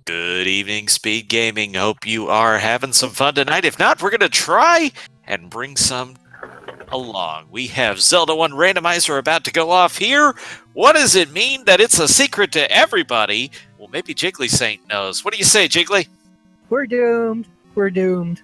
Good evening, Speed Gaming. Hope you are having some fun tonight. If not, we're going to try and bring some along. We have Zelda 1 Randomizer about to go off here. What does it mean that it's a secret to everybody? Well, maybe Jiggly Saint knows. What do you say, Jiggly? We're doomed. We're doomed.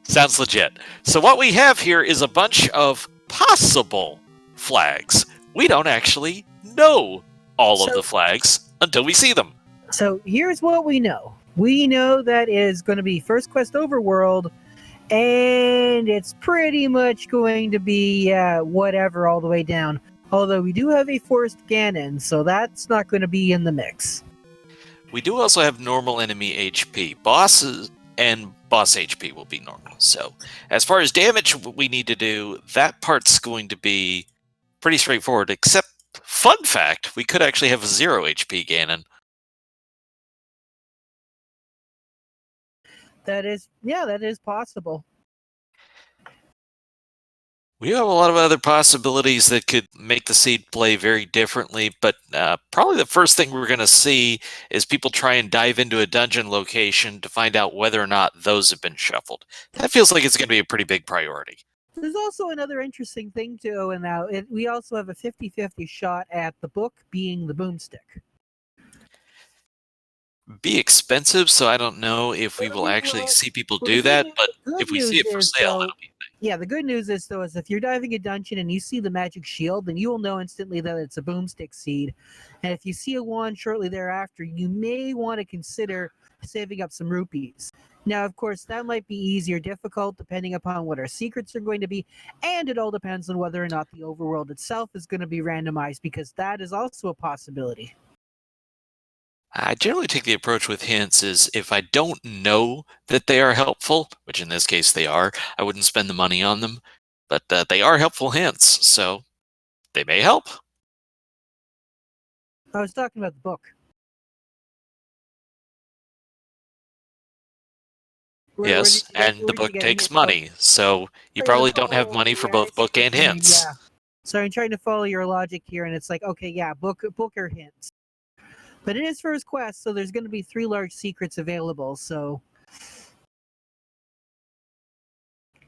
Sounds legit. So what we have here is a bunch of possible flags. We don't actually know all of the flags until we see them. So here's what we know. We know that it is going to be First Quest Overworld, and it's pretty much going to be whatever all the way down. Although we do have a Forest Ganon, so that's not going to be in the mix. We do also have normal enemy HP. Bosses and boss HP will be normal. So as far as damage we need to do, that part's going to be pretty straightforward, except, fun fact, we could actually have a 0 HP Ganon. That is possible. We have a lot of other possibilities that could make the seed play very differently, but probably the first thing we're going to see is people try and dive into a dungeon location to find out whether or not those have been shuffled. That feels like it's going to be a pretty big priority. There's also another interesting thing too, and now we also have a 50-50 shot at the book being the boomstick. Be expensive, so I don't know if we will actually see people do that, but if we see it for sale, that'll be. Yeah, the good news is, though, is if you're diving a dungeon and you see the magic shield, then you will know instantly that it's a boomstick seed. And if you see a wand shortly thereafter, you may want to consider saving up some rupees. Now, of course, that might be easy or difficult depending upon what our secrets are going to be, and it all depends on whether or not the overworld itself is going to be randomized, because that is also a possibility. I generally take the approach with hints is if I don't know that they are helpful, which in this case they are, I wouldn't spend the money on them. But they are helpful hints, so they may help. I was talking about the book. Yes, and the book takes money, so you probably don't have money for both book and hints. Yeah. So I'm trying to follow your logic here, and it's like, okay, yeah, book or hints. But it is First Quest, so there's going to be 3 large secrets available. So,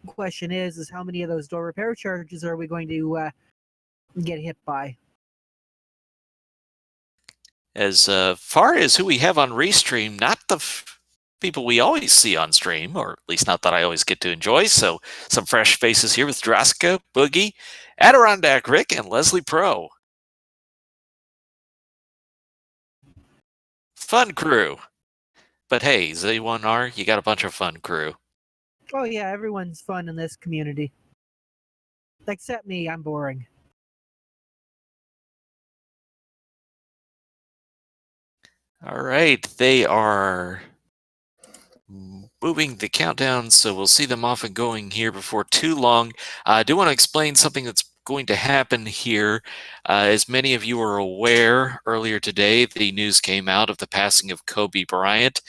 the question is how many of those door repair charges are we going to get hit by? As far as who we have on Restream, not the people we always see on stream, or at least not that I always get to enjoy. So, some fresh faces here with Draska, Boogie, Adirondack Rick, and Leslie Pro. Fun crew. But hey, Z1R, you got a bunch of fun crew. Oh yeah, everyone's fun in this community. Except me, I'm boring. Alright, they are moving the countdown, so we'll see them off and going here before too long. I do want to explain something that's going to happen here. As many of you are aware, earlier today the news came out of the passing of Kobe Bryant,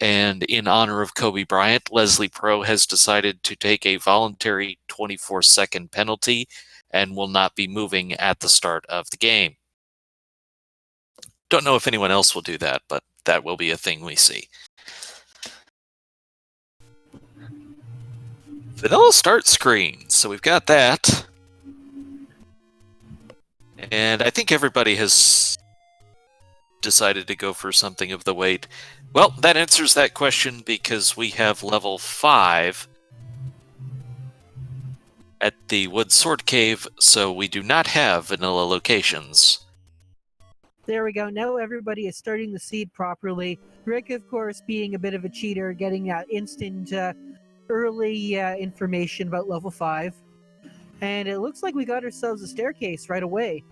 and in honor of Kobe Bryant, Leslie Pro has decided to take a voluntary 24-second penalty and will not be moving at the start of the game. Don't know if anyone else will do that, but that will be a thing we see. Vanilla start screen, so we've got that. And I think everybody has decided to go for something of the weight. Well, that answers that question because we have level 5 at the Wood Sword Cave, so we do not have vanilla locations. There we go. Now everybody is starting the seed properly. Rick, of course, being a bit of a cheater, getting that instant early information about level 5. And it looks like we got ourselves a staircase right away.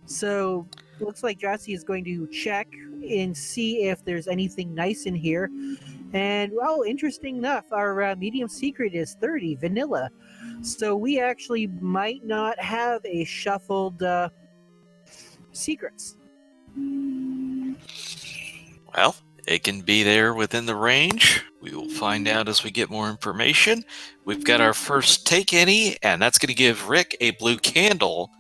So, it looks like Jassy is going to check and see if there's anything nice in here. And, well, interesting enough, our medium secret is 30, vanilla. So, we actually might not have a shuffled secrets. Well, it can be there within the range. We will find out as we get more information. We've got our first take any, and that's going to give Rick a blue candle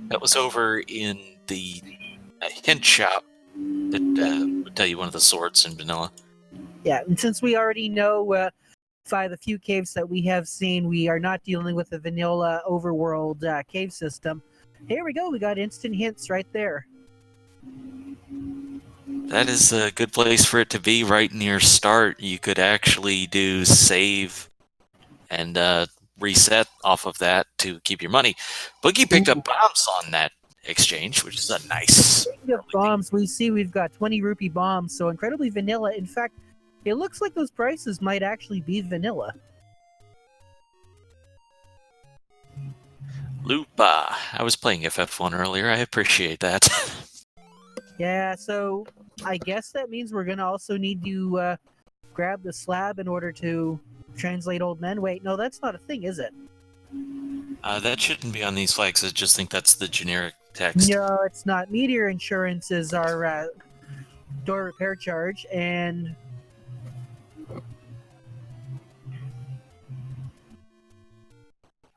that was over in the hint shop that tell you one of the swords in vanilla. Yeah, and since we already know by the few caves that we have seen, we are not dealing with a vanilla overworld cave system. Here we go. We got instant hints right there. That is a good place for it to be right near start. You could actually do save and reset off of that to keep your money. Boogie picked Ooh. up bombs on that exchange, which is a nice. Speaking of bombs, we see we've got 20 rupee bombs, so incredibly vanilla. In fact, it looks like those prices might actually be vanilla. Lupa. I was playing FF1 earlier. I appreciate that. Yeah, so I guess that means we're going to also need to grab the slab in order to translate old men. Wait, no, that's not a thing, is it? That shouldn't be on these flags. I just think that's the generic text. No, it's not. Meteor insurance is our door repair charge, and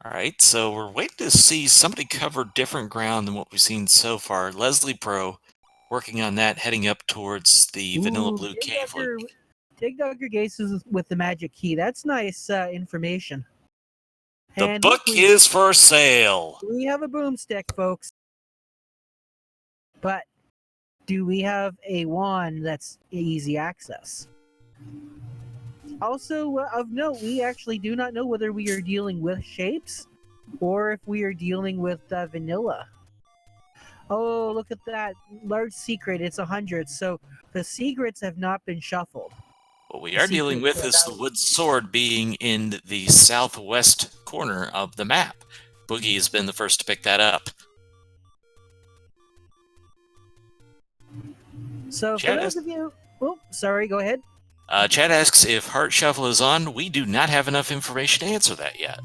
All right, so we're waiting to see somebody cover different ground than what we've seen so far. Leslie Pro working on that, heading up towards the Vanilla Blue Cave. Dig Duggar Gases with the magic key. That's nice information. The And book is for sale. we have a boomstick, folks. But do we have a wand that's easy access? Also, of note, we actually do not know whether we are dealing with shapes or if we are dealing with vanilla. Oh, look at that. Large secret. It's 100. So the secrets have not been shuffled. What we are dealing with is the wood sword being in the southwest corner of the map. Boogie has been the first to pick that up. So for those of you... Oh, sorry, go ahead. Chad asks if Heart Shuffle is on. We do not have enough information to answer that yet.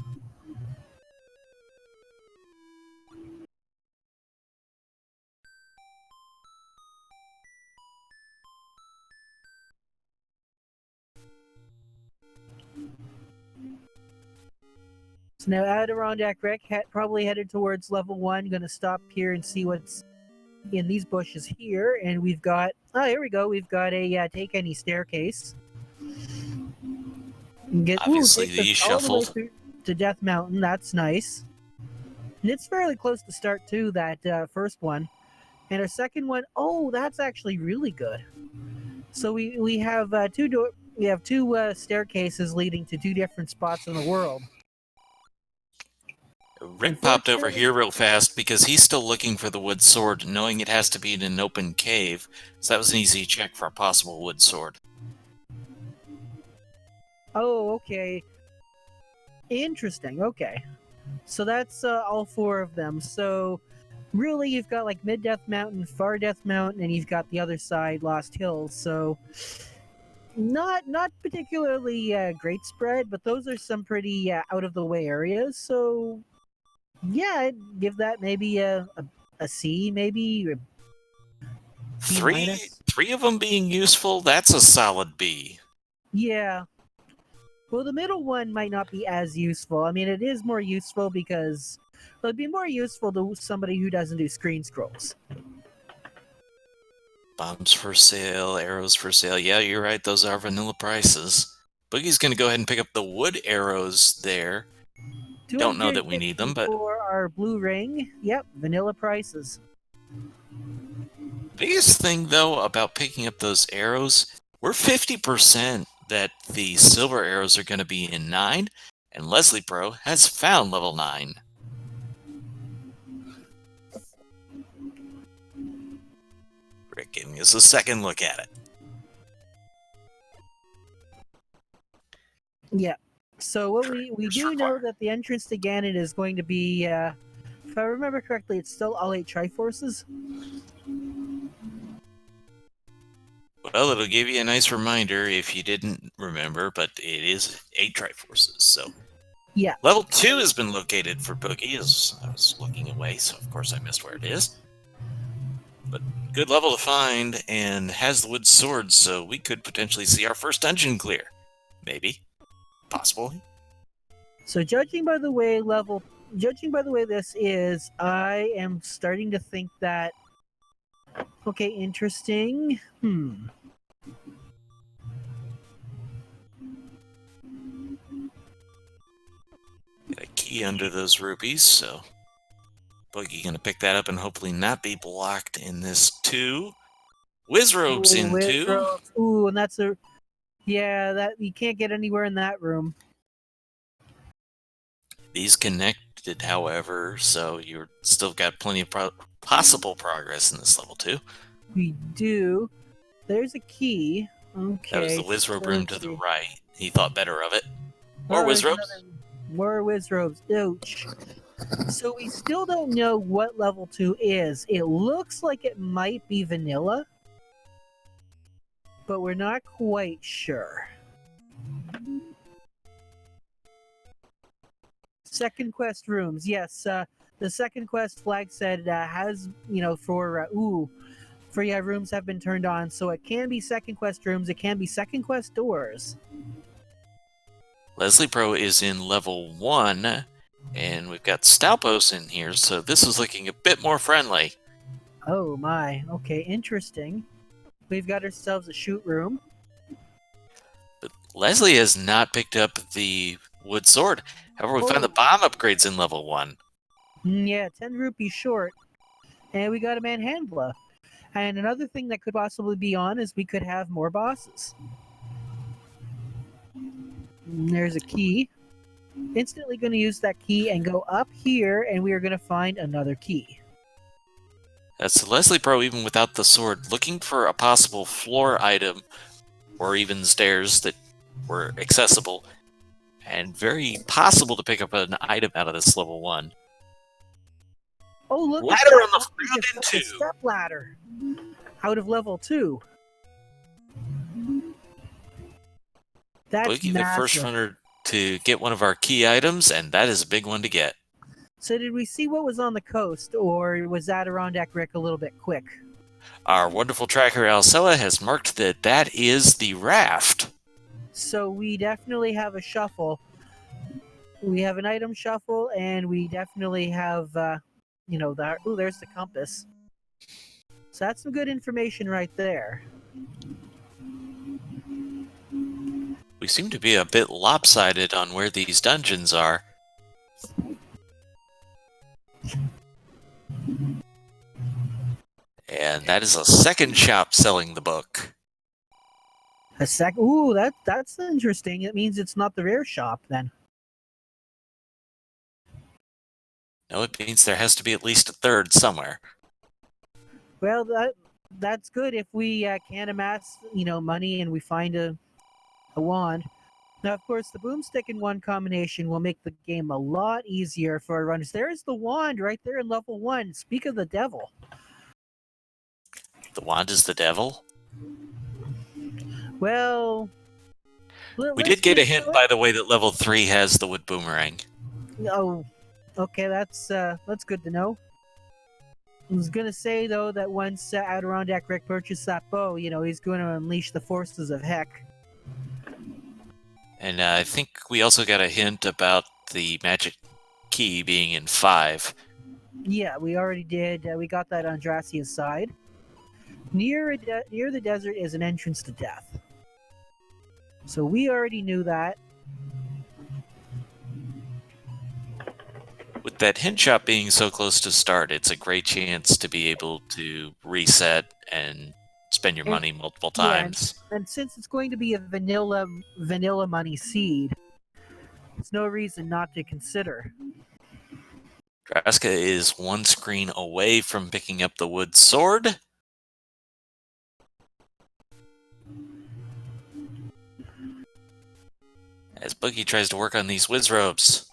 So now Adirondack Wreck probably headed towards level 1. Going to stop here and see what's in these bushes here. And we've got... Oh, here we go. We've got a take any staircase. Obviously, these shuffled. To Death Mountain. That's nice. And it's fairly close to start, too, that first one. And our second one... Oh, that's actually really good. So we have two staircases leading to two different spots in the world. Rick popped over here real fast because he's still looking for the wood sword, knowing it has to be in an open cave. So that was an easy check for a possible wood sword. Oh, okay. Interesting. Okay. So that's all four of them. So really, you've got like Mid Death Mountain, Far Death Mountain, and you've got the other side, Lost Hills. So not particularly great spread, but those are some pretty out of the way areas. So yeah, I'd give that maybe a C, maybe. Three of them being useful, that's a solid B. Yeah. Well, the middle one might not be as useful. I mean, it is more useful because it'd be more useful to somebody who doesn't do screen scrolls. Bombs for sale, arrows for sale. Yeah, you're right. Those are vanilla prices. Boogie's going to go ahead and pick up the wood arrows there. Don't know that we need them, but... For our blue ring, yep, vanilla prices. Biggest thing, though, about picking up those arrows, we're 50% that the silver arrows are going to be in 9, and Leslie Pro has found level 9. Rick giving us a second look at it. Yeah. So what we do know that the entrance to Ganon is going to be, if I remember correctly, it's still all 8 Triforces. Well, it'll give you a nice reminder if you didn't remember, but it is 8 Triforces, so... Yeah. Level 2 has been located for Boogie, as I was looking away, so of course I missed where it is. But good level to find, and has the wood sword, so we could potentially see our first dungeon clear. Maybe. Possibly. So judging by the way this is, I am starting to think that... Okay, interesting. key under those rupees, so Boogie gonna pick that up and hopefully not be blocked in this 2. Wizrobes Ooh, in 2. Wizrobes. Ooh, and that's a that you can't get anywhere in that room. These connected, however, so you're still got plenty of possible progress in this level 2. We do. There's a key. Okay. That was the Wizrobe so room let's to the see. right. He thought better of it. More There's Wizrobes. more Wizrobes. Ouch. So we still don't know what level 2 is. It looks like it might be vanilla, but we're not quite sure. Second quest rooms. Yes, the second quest flag said has, rooms have been turned on, so it can be second quest rooms, it can be second quest doors. Leslie Pro is in level 1, and we've got Stalpos in here, so this is looking a bit more friendly. Oh my, okay, interesting. We've got ourselves a shoot room. But Leslie has not picked up the wood sword. However, we found the bomb upgrades in level 1. Yeah, 10 rupees short. And we got a manhandla. And another thing that could possibly be on is we could have more bosses. There's a key. Instantly going to use that key and go up here, and we are going to find another key. That's Leslie Pro, even without the sword, looking for a possible floor item or even stairs that were accessible and very possible to pick up an item out of this level 1. Oh, look! Ladder on the ground into. Step ladder out of level 2. That's Boogie, massive. the first runner to get one of our key items, and that is a big one to get. So did we see what was on the coast, or was Adirondack Rick a little bit quick? Our wonderful tracker Alcella has marked that is the raft. So we definitely have a shuffle. We have an item shuffle, and we definitely have, there's the compass. So that's some good information right there. We seem to be a bit lopsided on where these dungeons are. And that is a second shop selling the book. A sec. Ooh, that's interesting. It means it's not the rare shop then. No, it means there has to be at least a third somewhere. Well, that's good if we can amass, money and we find a wand. Now, of course, the boomstick in one combination will make the game a lot easier for our runners. There's the wand right there in level 1. Speak of the devil. The wand is the devil? Well, we did get a hint, by the way, that level 3 has the wood boomerang. Oh, okay, that's good to know. I was gonna say though that once Adirondack Rick purchased that bow, he's going to unleash the forces of heck. And I think we also got a hint about the magic key being in 5. Yeah, we already did. We got that on Dracia's side. Near the desert is an entrance to death. So we already knew that. With that hint shop being so close to start, it's a great chance to be able to reset and spend your money multiple times. Yeah, and since it's going to be a vanilla money seed, there's no reason not to consider. Draska is one screen away from picking up the wood sword. As Boogie tries to work on these Wizrobes.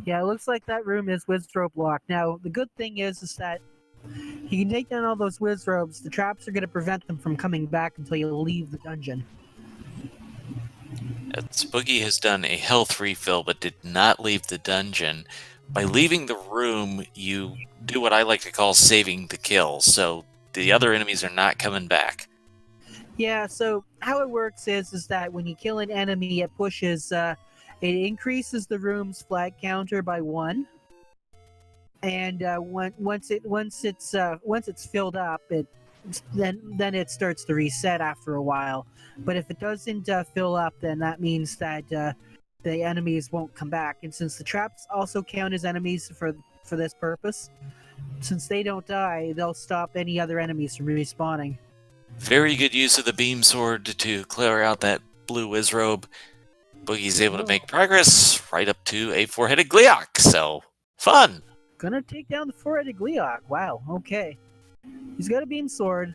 Yeah, it looks like that room is Wizrobe locked. Now, the good thing is that you can take down all those Wizrobes. The traps are going to prevent them from coming back until you leave the dungeon. Boogie has done a health refill but did not leave the dungeon. By leaving the room, you do what I like to call saving the kill, so the other enemies are not coming back. Yeah, so how it works is that when you kill an enemy, it pushes, it increases the room's flag counter by 1. And once it's filled up, then it starts to reset after a while. But if it doesn't fill up, then that means that the enemies won't come back. And since the traps also count as enemies for this purpose, since they don't die, they'll stop any other enemies from respawning. Very good use of the beam sword to clear out that blue wizrobe. Boogie's able to make progress right up to a four-headed Gleeok, so fun! Gonna take down the four-headed Gleeok. Wow, okay. He's got a beam sword.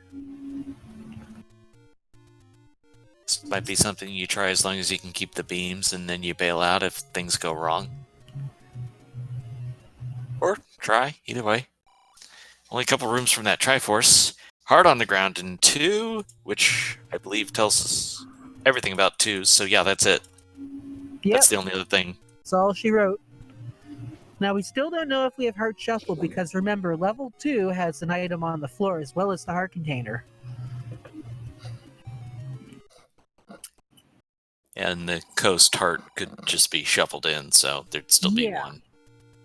This might be something you try as long as you can keep the beams, and then you bail out if things go wrong. Or try, either way. Only a couple rooms from that Triforce. Hard on the ground in 2, which I believe tells us everything about 2, so yeah, that's it. Yep. That's the only other thing. That's all she wrote. Now, we still don't know if we have Heart Shuffle, because remember, level 2 has an item on the floor as well as the heart container. And the coast heart could just be shuffled in, so there'd still be one.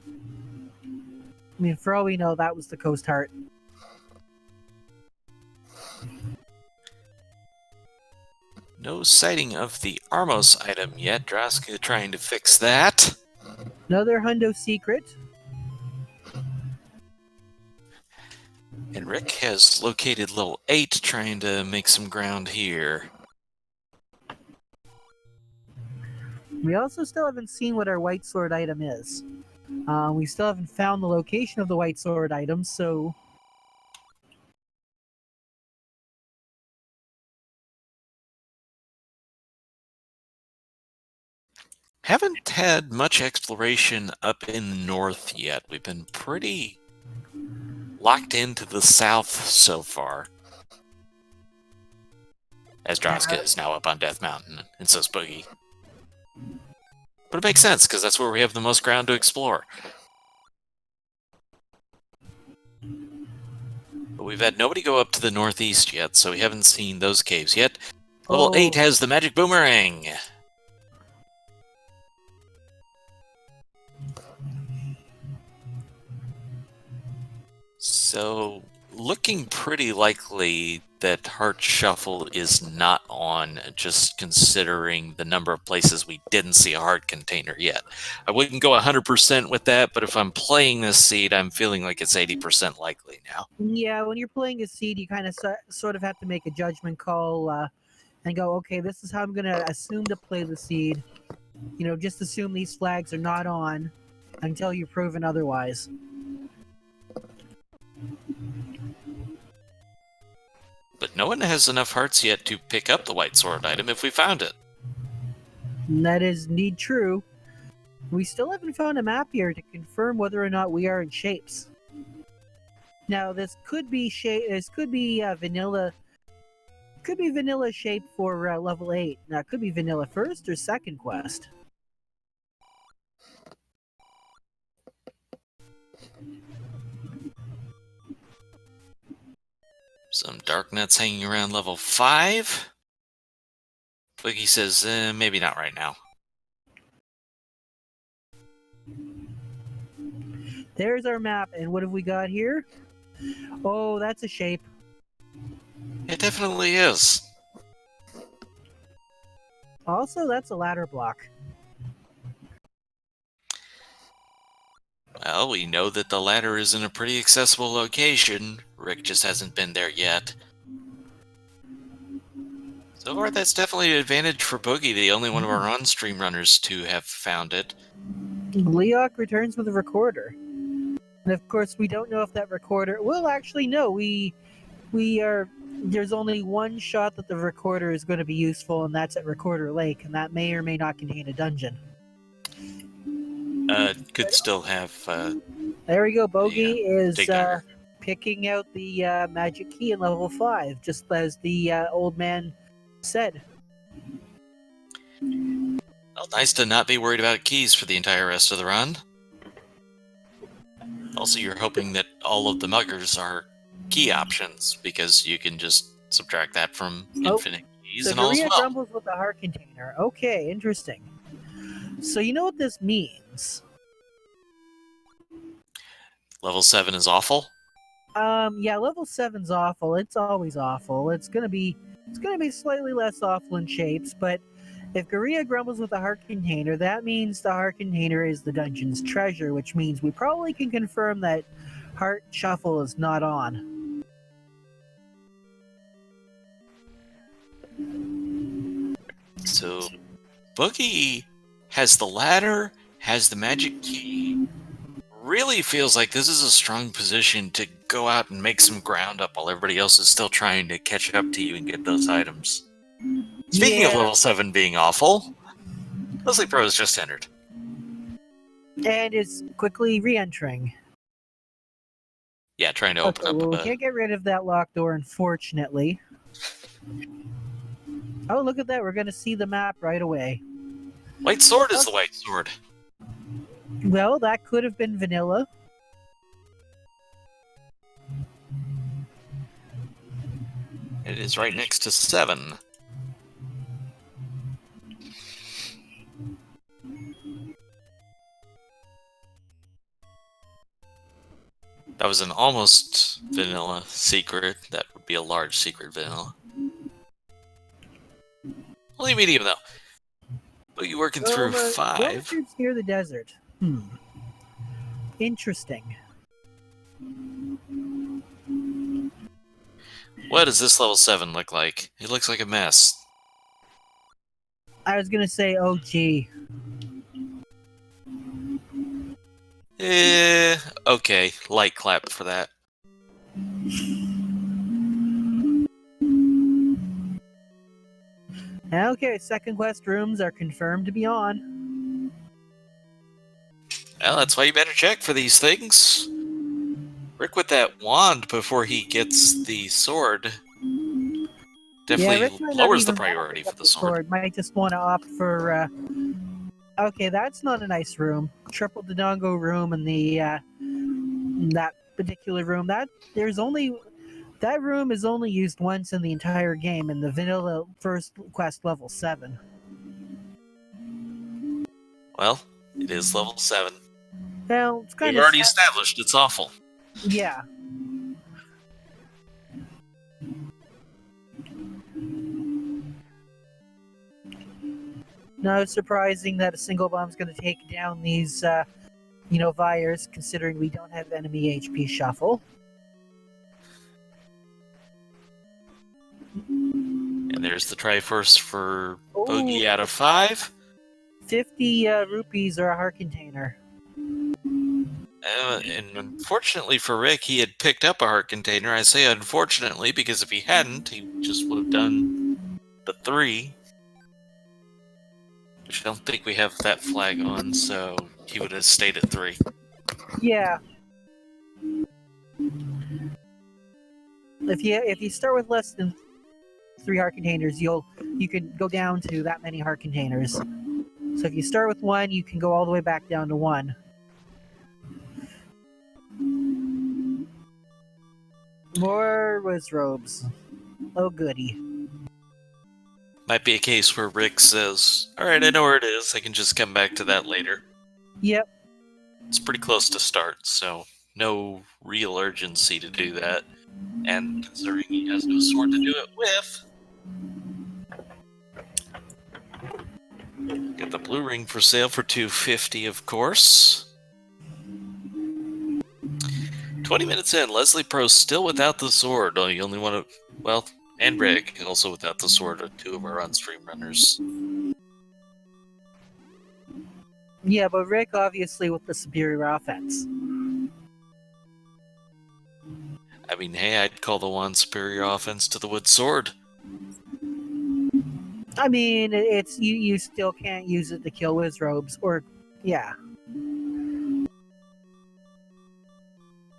I mean, for all we know, that was the coast heart. No sighting of the Armos item yet. Draska trying to fix that. Another hundo secret. And Rick has located level 8, trying to make some ground here. We also still haven't seen what our white sword item is. We still haven't found the location of the white sword item, so... Haven't had much exploration up in the north yet. We've been pretty locked into the south so far. As Draska is now up on Death Mountain, and so's Boogie. But it makes sense, because that's where we have the most ground to explore. But we've had nobody go up to the northeast yet, so we haven't seen those caves yet. Level 8 has the magic boomerang. So, looking pretty likely that Heart Shuffle is not on, just considering the number of places we didn't see a heart container yet. I wouldn't go 100% with that, but if I'm playing this seed, I'm feeling like it's 80% likely now. Yeah, when you're playing a seed, you kind of sort of have to make a judgment call and go, okay, this is how I'm going to assume to play the seed. You know, just assume these flags are not on until you're proven otherwise. But no one has enough hearts yet to pick up the white sword item if we found it. And that is indeed true. We still haven't found a map here to confirm whether or not we are in shapes. Now, this could be vanilla. Could be vanilla shape for level 8. Now, it could be vanilla first or second quest. Some dark nuts hanging around level 5. Boogie says, maybe not right now. There's our map, and what have we got here? Oh, that's a shape. It definitely is. Also, that's a ladder block. Well, we know that the ladder is in a pretty accessible location. Rick just hasn't been there yet. So far, that's definitely an advantage for Boogie, the only one of our on-stream runners to have found it. Gleeok returns with a recorder. And of course, we don't know if that recorder... Well, actually, no. We are... There's only one shot that the recorder is going to be useful, and that's at Recorder Lake, and that may or may not contain a dungeon. Could still have... There we go. Bogey is picking out the magic key in level 5, just as the old man said. Well, nice to not be worried about keys for the entire rest of the run. Also, you're hoping that all of the muggers are key options, because you can just subtract that from infinite keys and all as well. Grumbles with the heart container. Okay, interesting. So you know what this means? Level 7 is awful? Yeah, level 7's awful. It's always awful. It's gonna be slightly less awful in shapes, but if Garia grumbles with the heart container, that means the heart container is the dungeon's treasure, which means we probably can confirm that heart shuffle is not on. So Boogie has the ladder, has the magic key. Really feels like this is a strong position to go out and make some ground up while everybody else is still trying to catch up to you and get those items. Speaking of Yeah, level 7 being awful, Leslie Pro has just entered. and is quickly re-entering. Yeah, trying to open Okay, up well, we a... can't get rid of that locked door, unfortunately. Oh, look at that. We're going to see the map right away. White sword is the white sword. Well, that could have been vanilla. It is right next to 7. That was an almost vanilla secret. That would be a large secret vanilla. Only medium, though. But you working through 5. Villager's near the desert. Interesting. What does this level 7 look like? It looks like a mess. I was going to say, oh, gee. Okay. Light clap for that. Okay, second quest rooms are confirmed to be on. Well, that's why you better check for these things. Rick with that wand before he gets the sword definitely Rick might not lowers the even wanna priority pick for up the sword. Might just want to opt for. Okay, that's not a nice room. Triple Dodongo room and that particular room. That room is only used once in the entire game in the vanilla first quest level 7. Well, it is level 7. Well, it's kind We've of already established it's awful. yeah. No, it's surprising that a single bomb's going to take down these, Vyers, considering we don't have enemy HP shuffle. And there's the Triforce for Bogey Oh, out of 5. 50 rupees or a heart container. And unfortunately for Rick, he had picked up a heart container. I say unfortunately because if he hadn't, he just would have done the 3. Which I don't think we have that flag on, so he would have stayed at 3. Yeah. If you start with less than 3 heart containers, you can go down to that many heart containers. So if you start with 1, you can go all the way back down to 1. More robes. Oh goody. Might be a case where Rick says, alright, I know where it is, I can just come back to that later. Yep. It's pretty close to start, so no real urgency to do that. And considering he has no sword to do it with, get the blue ring for sale for $250, of course. 20 minutes in, Leslie Pro still without the sword. Oh, you only want to... Well, and Rick also without the sword are 2 of our on-stream runners. Yeah, but Rick obviously with the superior offense. I mean, hey, I'd call the one superior offense to the wood sword. I mean, it's you still can't use it to kill Wizrobes, or yeah.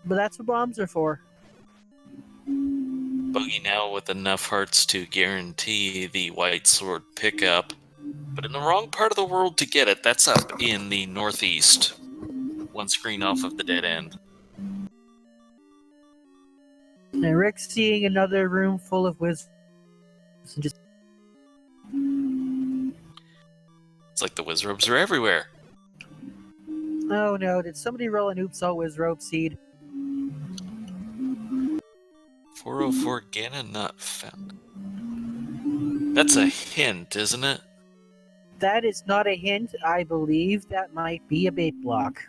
But that's what bombs are for. Bogey now with enough hearts to guarantee the white sword pickup, but in the wrong part of the world to get it. That's up in the northeast, 1 screen off of the dead end. And Rick's seeing another room full of Wizrobes and just... It's like the Wizrobes are everywhere. Oh no, did somebody roll an oops all Wizrobe seed? 404 Ganon not found. That's a hint, isn't it? That is not a hint. I believe that might be a bait block.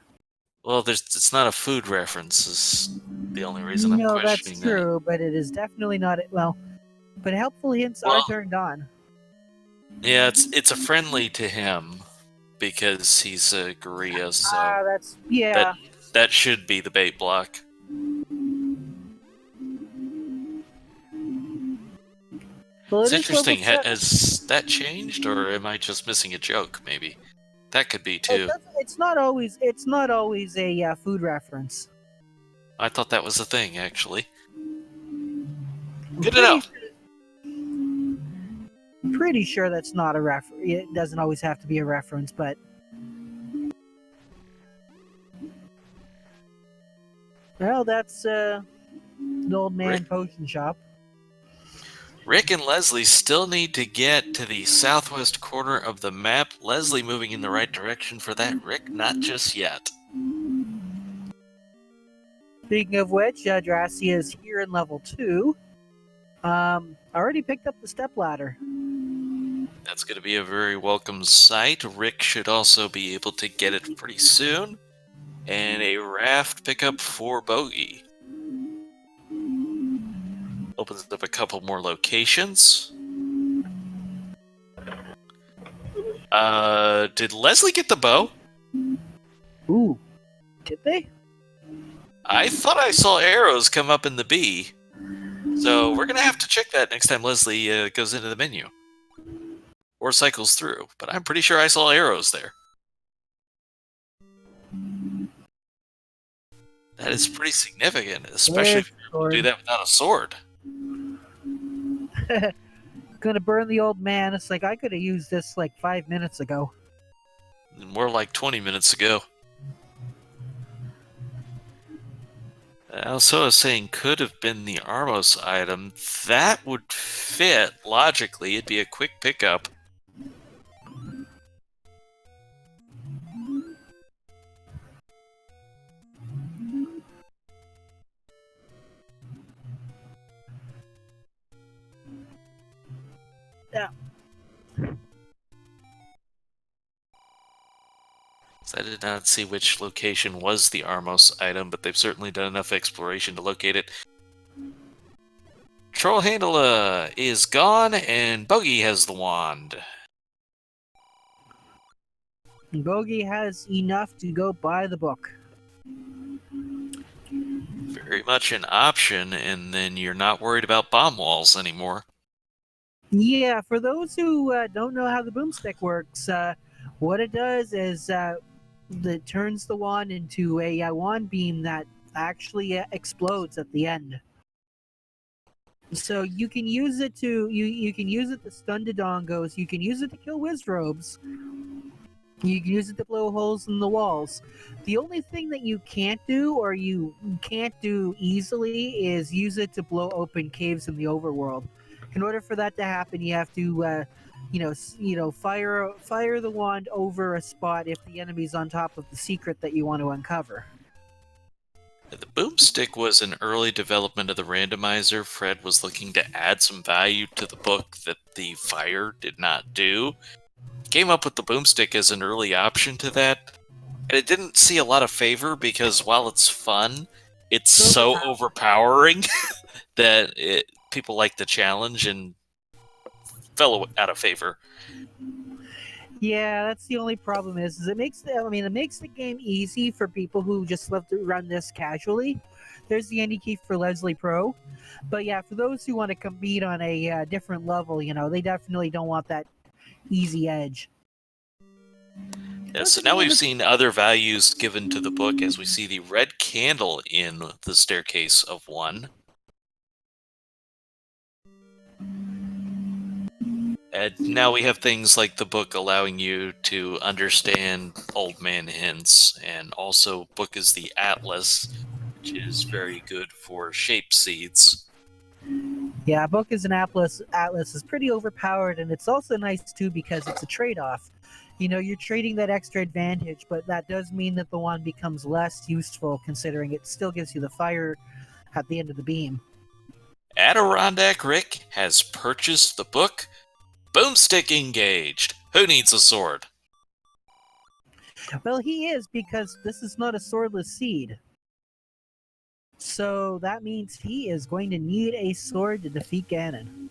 Well, it's not a food reference, is the only reason I'm No, that's questioning that. true, but it is definitely not. Well, but helpful hints are Well, turned on. yeah, it's a friendly to him because he's a Korea, so that Yeah. that should be the bait block. Well, It's it is level interesting. 7. Has that changed, or am I just missing a joke? Maybe that could be too. It's not always. It's not always a food reference. I thought that was a thing, actually. I'm Good to know. pretty sure that's not a reference. It doesn't always have to be a reference, but well, that's the old man potion shop. Rick and Leslie still need to get to the southwest corner of the map. Leslie moving in the right direction for that. Rick, not just yet. Speaking of which, Dracia is here in level 2. Already picked up the step ladder. That's going to be a very welcome sight. Rick should also be able to get it pretty soon. And a raft pickup for Bogey. Opens up a couple more locations. Did Leslie get the bow? Ooh, did they? I thought I saw arrows come up in the B. So we're going to have to check that next time Leslie goes into the menu. Or cycles through. But I'm pretty sure I saw arrows there. That is pretty significant, especially if you do that without a sword. Gonna burn the old man. It's like I could have used this like 5 minutes ago. More like 20 minutes ago. Also, I was saying could have been the Armos item. That would fit logically. It'd be a quick pickup. Yeah. So I did not see which location was the Armos item, but they've certainly done enough exploration to locate it. Troll Handler is gone, and Bogey has the wand. Bogey has enough to go buy the book. Very much an option, and then you're not worried about bomb walls anymore. Yeah, for those who don't know how the boomstick works, what it does is it turns the wand into a wand beam that actually explodes at the end. So you can use it to you can use it to stun Dodongos. You can use it to kill Wizrobes. You can use it to blow holes in the walls. The only thing that you can't do, or you can't do easily, is use it to blow open caves in the overworld. In order for that to happen, you have to, fire the wand over a spot if the enemy's on top of the secret that you want to uncover. The boomstick was an early development of the randomizer. Fred was looking to add some value to the book that the fire did not do. Came up with the boomstick as an early option to that. And it didn't see a lot of favor because while it's fun, it's so overpowering that people like the challenge and fell out of favor. Yeah, that's the only problem is it makes the game easy for people who just love to run this casually. There's the Andy key for Leslie Pro. But yeah, for those who want to compete on a different level, they definitely don't want that easy edge. Yeah, so now we've seen other values given to the book as we see the red candle in the Staircase of One. And now we have things like the book allowing you to understand old man hints, and also book is the Atlas, which is very good for shape seeds. Yeah, book is an Atlas is pretty overpowered, and it's also nice too because it's a trade-off. You're trading that extra advantage, but that does mean that the wand becomes less useful considering it still gives you the fire at the end of the beam. Adirondack Rick has purchased the book Boomstick Engaged. Who needs a sword? Well, he is, because this is not a swordless seed. So that means he is going to need a sword to defeat Ganon.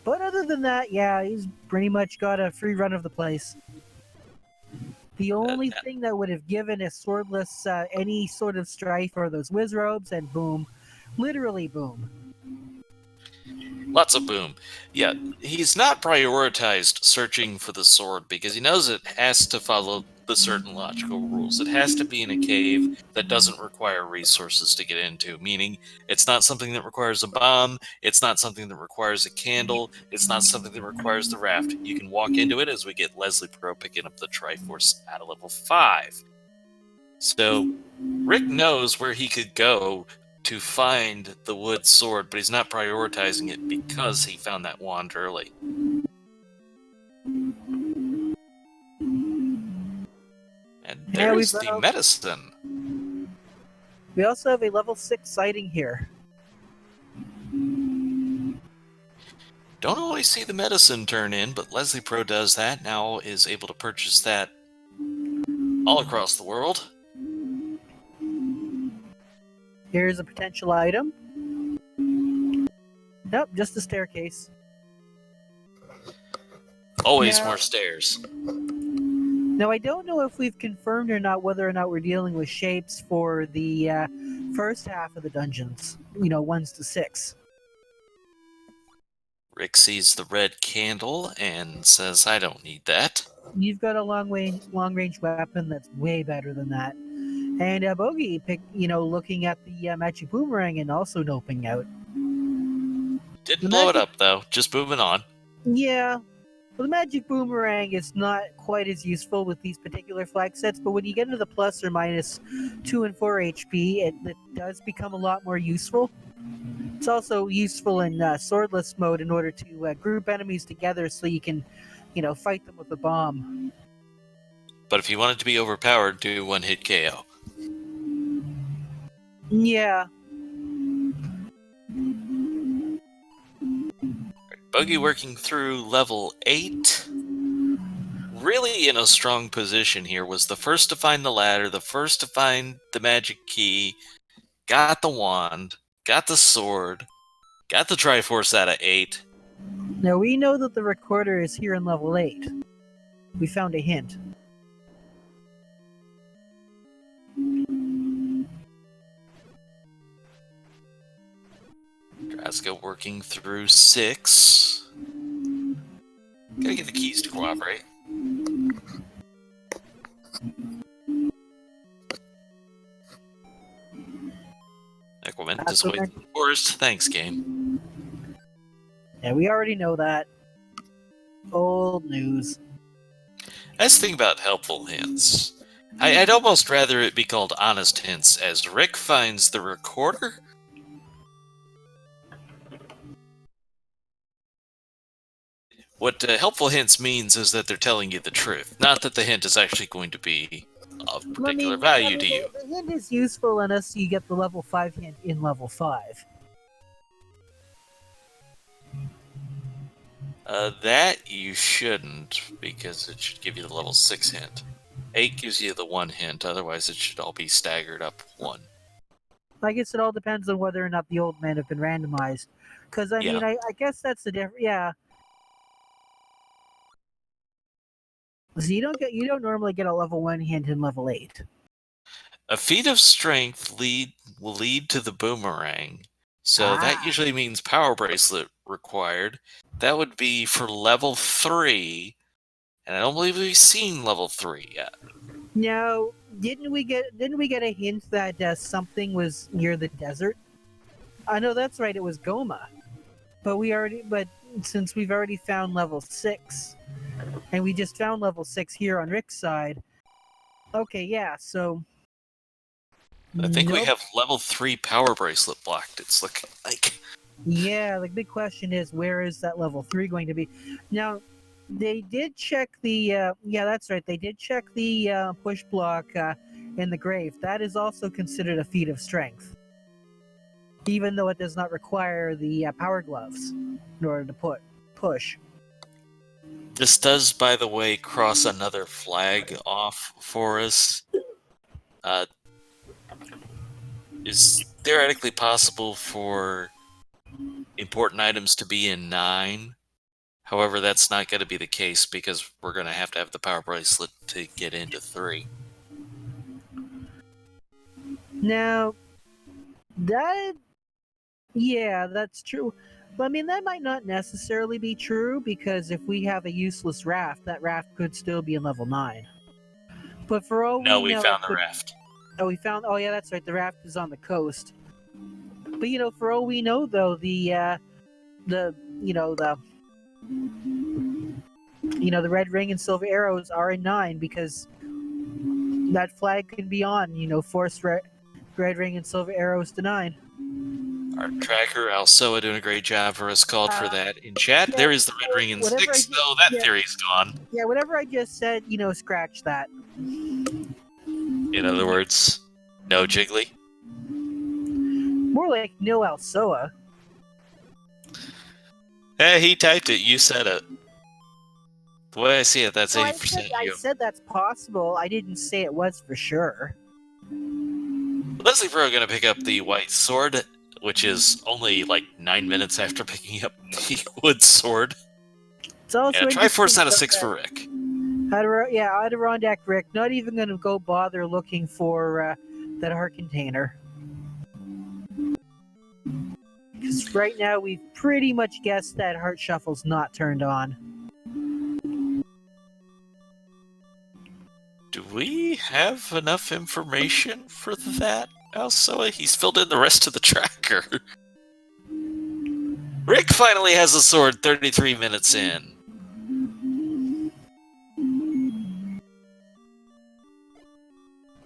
But other than that, yeah, he's pretty much got a free run of the place. The only thing that would have given a swordless any sort of strife are those whiz robes, and boom. Literally boom. Lots of boom. Yeah, he's not prioritized searching for the sword because he knows it has to follow the certain logical rules. It has to be in a cave that doesn't require resources to get into, meaning it's not something that requires a bomb, it's not something that requires a candle, it's not something that requires the raft. You can walk into it as we get Leslie Pro picking up the Triforce at a level 5. So Rick knows where he could go to find the wood sword, but he's not prioritizing it because he found that wand early. And there's the medicine. We also have a level 6 sighting here. Don't always see the medicine turn in, but Leslie Pro does that, now is able to purchase that all across the world. Here's a potential item. Nope, just a staircase. Always more stairs. Now, I don't know if we've confirmed or not whether or not we're dealing with shapes for the first half of the dungeons. 1s to 6. Rick sees the red candle and says, I don't need that. You've got a long range weapon that's way better than that. And Bogey looking at the magic boomerang and also noping out. Didn't blow it up, though. Just moving on. Yeah. Well, the magic boomerang is not quite as useful with these particular flag sets, but when you get into the plus or minus 2 and 4 HP, it does become a lot more useful. It's also useful in swordless mode in order to group enemies together so you can, fight them with a bomb. But if you want it to be overpowered, do one-hit KO. Yeah. Buggy working through level 8. Really in a strong position here. Was the first to find the ladder, the first to find the magic key, got the wand, got the sword, got the Triforce out of 8. Now we know that the recorder is here in level 8. We found a hint. Draska working through 6. Gotta get the keys to cooperate. Equiment is waiting in the forest. Thanks, game. Yeah, we already know that. Old news. That's the thing about helpful hints. I'd almost rather it be called honest hints, as Rick finds the recorder. What helpful hints means is that they're telling you the truth, not that the hint is actually going to be of particular value to you. The hint is useful unless you get the level 5 hint in level 5. That you shouldn't, because it should give you the level 6 hint. 8 gives you the 1 hint, otherwise it should all be staggered up 1. I guess it all depends on whether or not the old men have been randomized. Because, I mean, I guess that's the difference. Yeah. So you don't normally get a level 1 hint in level 8. A feat of strength will lead to the boomerang. So that usually means power bracelet required. That would be for level 3. And I don't believe we've seen level 3 yet. Now, didn't we get a hint that something was near the desert? I know that's right, it was Goma. But since we've already found level 6, and we just found level 6 here on Rick's side. Okay, yeah, so I think we have level 3 power bracelet blocked, it's looking like. Yeah, the big question is, where is that level 3 going to be? Now, they did check the, yeah, that's right, they did check the push block in the grave. That is also considered a feat of strength. even though it does not require the power gloves in order to push. This does, by the way, cross another flag off for us. Is theoretically possible for important items to be in 9. However, that's not going to be the case because we're going to have the power bracelet to get into 3. Now, that's true. But I mean, that might not necessarily be true because if we have a useless raft, that raft could still be in level 9. But for all No, we we know, found the raft. Oh, we found. Oh, yeah, that's right. The raft is on the coast. But for all we know, though, the red ring and silver arrows are in 9 because that flag can be on. Force red ring and silver arrows to 9. Our tracker, Alsoa, doing a great job for us, called for that in chat. Yeah, There is the red ring in 6, though. That theory's gone. Yeah, whatever I just said, scratch that. In other words, no Jiggly. More like no Alsoa. Hey, he typed it. You said it. The way I see it, that's 80% I you. said that's possible. I didn't say it was for sure. Leslie Bro going to pick up the white sword, which is only like 9 minutes after picking up the wood sword. It's also Triforce out of 6 for Rick. Adirondack Rick, not even going to go bother looking for that heart container. Because right now we've pretty much guessed that heart shuffle's not turned on. Do we have enough information for that, Alsoa? He's filled in the rest of the tracker. Rick finally has a sword 33 minutes in.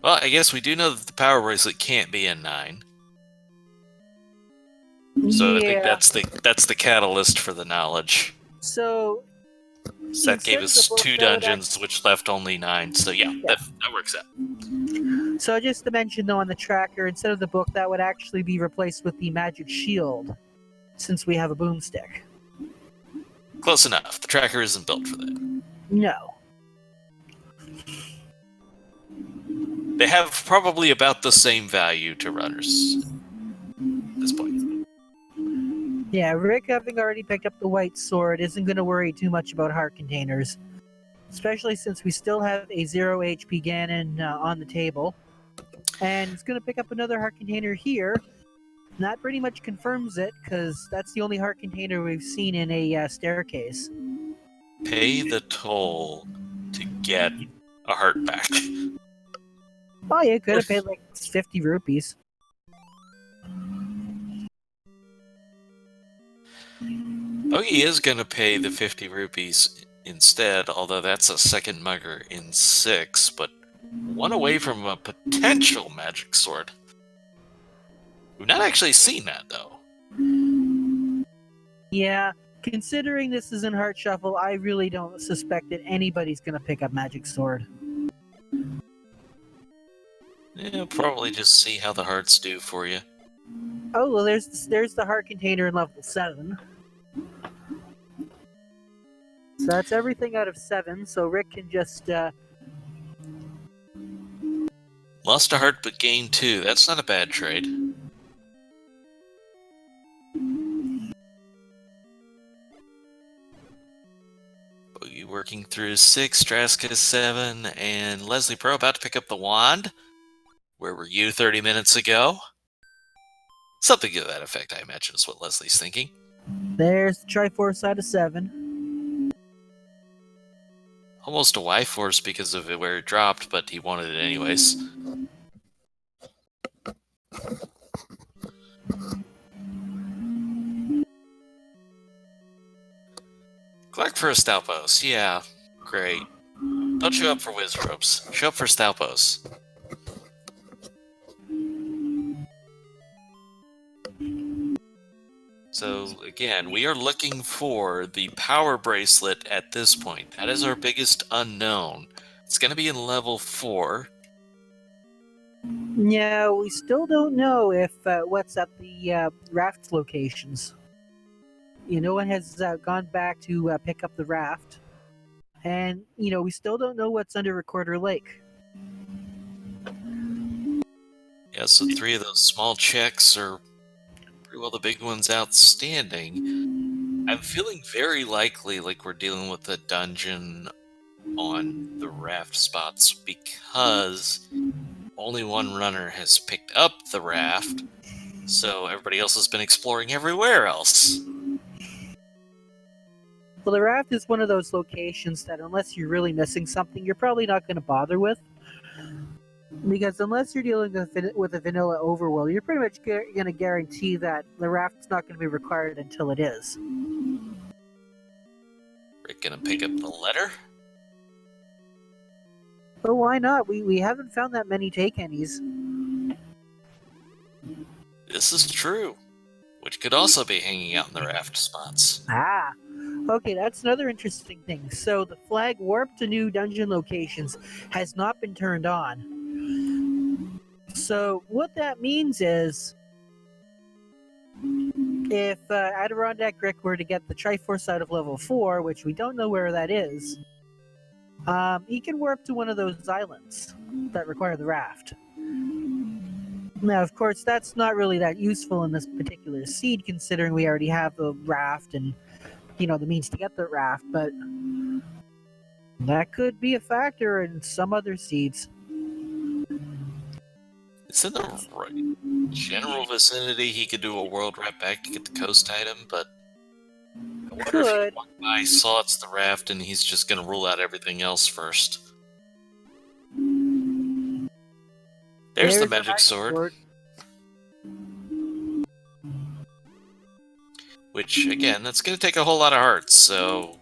Well, I guess we do know that the power bracelet can't be in 9. So I think that's the catalyst for the knowledge. So that gave us 2 dungeons, which left only 9. So yeah. That works out. So just to mention, though, on the tracker, instead of the book, that would actually be replaced with the magic shield, since we have a boomstick. Close enough. The tracker isn't built for that. No. They have probably about the same value to runners at this point. Yeah, Rick, having already picked up the white sword, isn't going to worry too much about heart containers. Especially since we still have a 0 HP Ganon on the table. And it's going to pick up another heart container here. And that pretty much confirms it, because that's the only heart container we've seen in a staircase. Pay the toll to get a heart back. Oh, yeah, could have paid like 50 rupees. Oh, he is going to pay the 50 rupees instead, although that's a second mugger in 6, but 1 away from a potential magic sword. We've not actually seen that, though. Yeah, considering this is in Heart Shuffle, I really don't suspect that anybody's going to pick up magic sword. Yeah, probably just see how the hearts do for you. Oh, well, there's the heart container in level 7. So that's everything out of 7, so Rick can just... Lost a heart but gained 2. That's not a bad trade. Boogie working through 6, Draska 7, and Leslie Pro about to pick up the wand. Where were you 30 minutes ago? Something to that effect, I imagine, is what Leslie's thinking. There's the Triforce out of 7. Almost a Y-Force because of where it dropped, but he wanted it anyways. Collect for a Stalpos. Yeah, great. Don't show up for Wiz Ropes. Show up for Stalpos. So, again, we are looking for the power bracelet at this point. That is our biggest unknown. It's going to be in level 4. Yeah, we still don't know if what's at the raft locations. No one has gone back to pick up the raft, and we still don't know what's under Recorder Lake. Yeah, so 3 of those small checks are pretty well the big ones outstanding. I'm feeling very likely like we're dealing with a dungeon on the raft spots because only one runner has picked up the raft, so everybody else has been exploring everywhere else. Well, the raft is one of those locations that, unless you're really missing something, you're probably not going to bother with. Because unless you're dealing with a vanilla overworld, you're pretty much going to guarantee that the raft's not going to be required until it is. Rick gonna pick up the letter? But why not? We haven't found that many take any's. This is true. Which could also be hanging out in the raft spots. Ah, okay, that's another interesting thing. So the flag warp to new dungeon locations has not been turned on. So what that means is, if Adirondack Rick were to get the Triforce out of level 4, which we don't know where that is, he can warp to one of those islands that require the raft. Now, of course, that's not really that useful in this particular seed, considering we already have the raft and, the means to get the raft, but that could be a factor in some other seeds. It's in the right general vicinity. He could do a world wrap back to get the coast item, but I wonder if he Could. walked by, saw it's the raft, and he's just gonna rule out everything else first. There's the magic sword. Which, again, that's gonna take a whole lot of hearts, so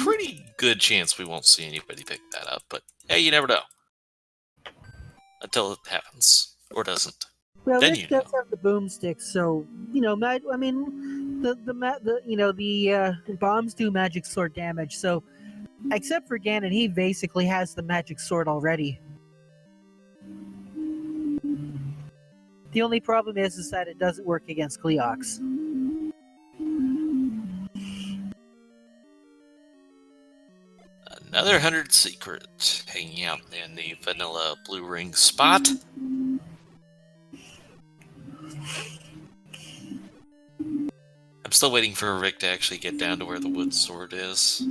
pretty good chance we won't see anybody pick that up, but hey, you never know. Until it happens. Or doesn't. Well, Then Rick you does know. have the boomstick, so I mean, the bombs do magic sword damage. So, except for Ganon, he basically has the magic sword already. The only problem is that it doesn't work against Gleox. Another 100 secret hanging out in the vanilla blue ring spot. I'm still waiting for Rick to actually get down to where the wood sword is.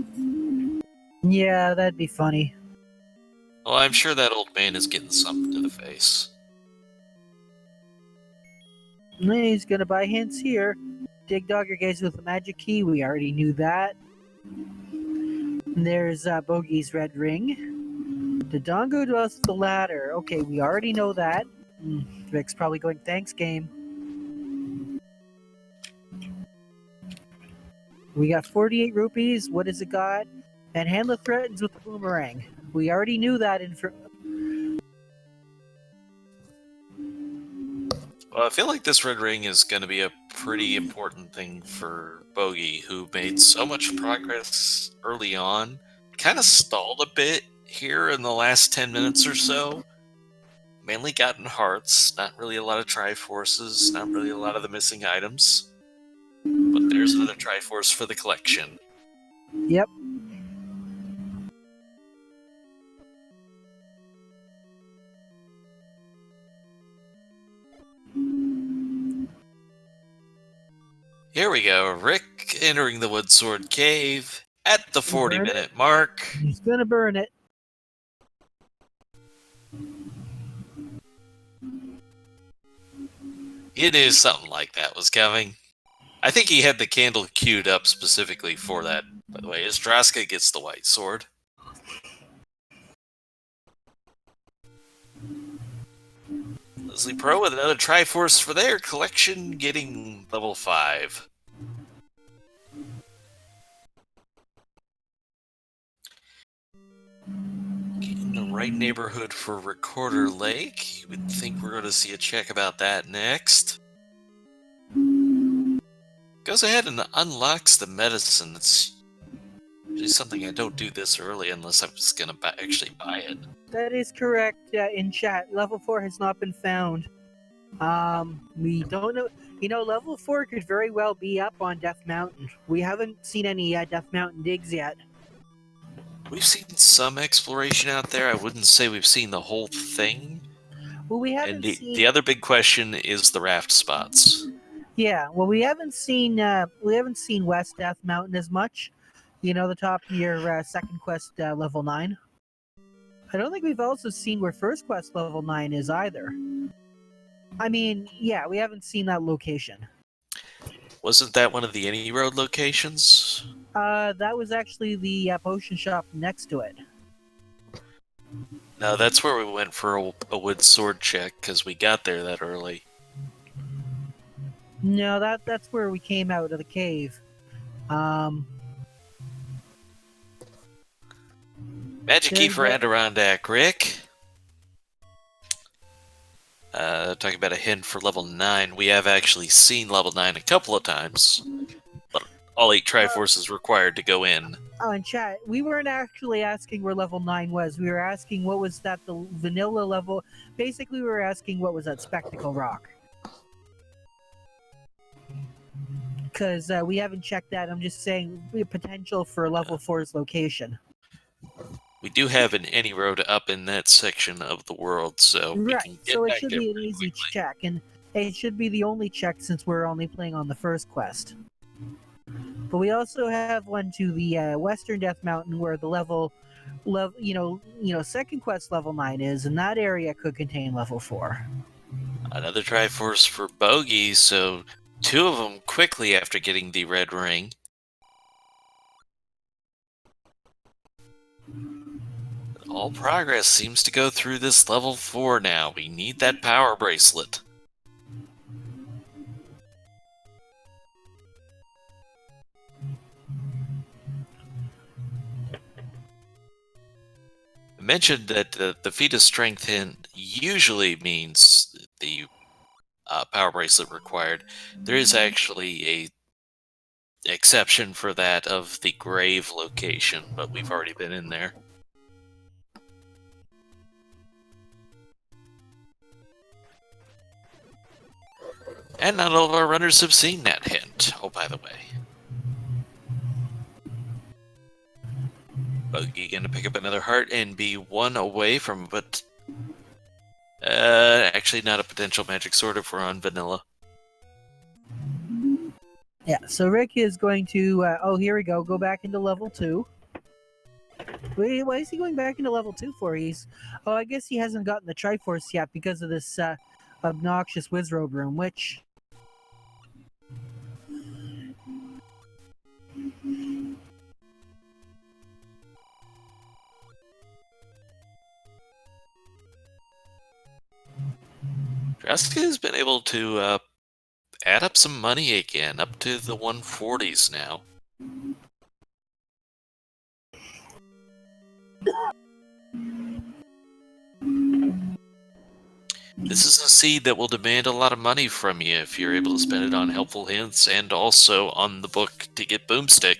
Yeah, that'd be funny. Well, I'm sure that old man is getting something to the face. He's gonna buy hints here. Dig Dogger Gaze with the magic key, we already knew that. And there's Bogey's red ring. Dodongo does the ladder. Okay, we already know that. Rick's probably going, thanks, game. We got 48 rupees. What has it got? And Handler threatens with the boomerang. We already knew that Well, I feel like this red ring is going to be a pretty important thing for Bogey, who made so much progress early on. Kind of stalled a bit here in the last 10 minutes or so. Mainly gotten hearts, not really a lot of Triforces, not really a lot of the missing items. But there's another Triforce for the collection. Yep. Here we go, Rick entering the Woodsword Cave at the 40-minute mark. He's gonna burn it. He knew something like that was coming. I think he had the candle queued up specifically for that, by the way. Izdraska gets the white sword. Leslie Pro with another Triforce for their collection, getting level 5. In the right neighborhood for Recorder Lake. You would think we're going to see a check about that next. Goes ahead and unlocks the medicine. It's usually something I don't do this early unless I was going to actually buy it. That is correct in chat. Level 4 has not been found. We don't know. You know, level 4 could very well be up on Death Mountain. We haven't seen any Death Mountain digs yet. We've seen some exploration out there. I wouldn't say we've seen the whole thing. Well, we haven't And seen. the other big question is the raft spots. Yeah, well, we haven't seen West Death Mountain as much. You know, the top near Second Quest level 9. I don't think we've also seen where First Quest level 9 is either. I mean, yeah, we haven't seen that location. Wasn't that one of the Any Road locations? That was actually the potion shop next to it. No, that's where we went for a wood sword check because we got there that early. No, that's where we came out of the cave. Magic key for Adirondack, Rick. Talking about a hint for level 9. We have actually seen level 9 a couple of times, but all 8 Triforces required to go in. Oh, in chat, we weren't actually asking where level 9 was. We were asking what was that the vanilla level. Basically, we were asking what was that Spectacle Rock. Because we haven't checked that. I'm just saying potential for level 4's location. We do have an Any Road up in that section of the world, so we can get so it back should there be an pretty easy quickly. check, and it should be the only check since we're only playing on the first quest. But we also have one to the Western Death Mountain where the second quest level 9 is, and that area could contain level 4. Another Triforce for Bogey, so 2 of them quickly after getting the red ring. All progress seems to go through this level 4 now. We need that power bracelet. I mentioned that the feat of strength hint usually means the power bracelet required. There is actually a exception for that of the grave location, but we've already been in there. And not all of our runners have seen that hint. Oh, by the way. Bogey gonna pick up another heart and be 1 away from, but actually not a potential magic sword if we're on vanilla. Yeah, so Rick is going to. Oh, here we go. Go back into level 2. Wait, why is he going back into level 2 for? Oh, I guess he hasn't gotten the Triforce yet because of this obnoxious Wizrobe room, which. Jessica has been able to add up some money again, up to the 140s now. This is a seed that will demand a lot of money from you if you're able to spend it on helpful hints and also on the book to get boomstick.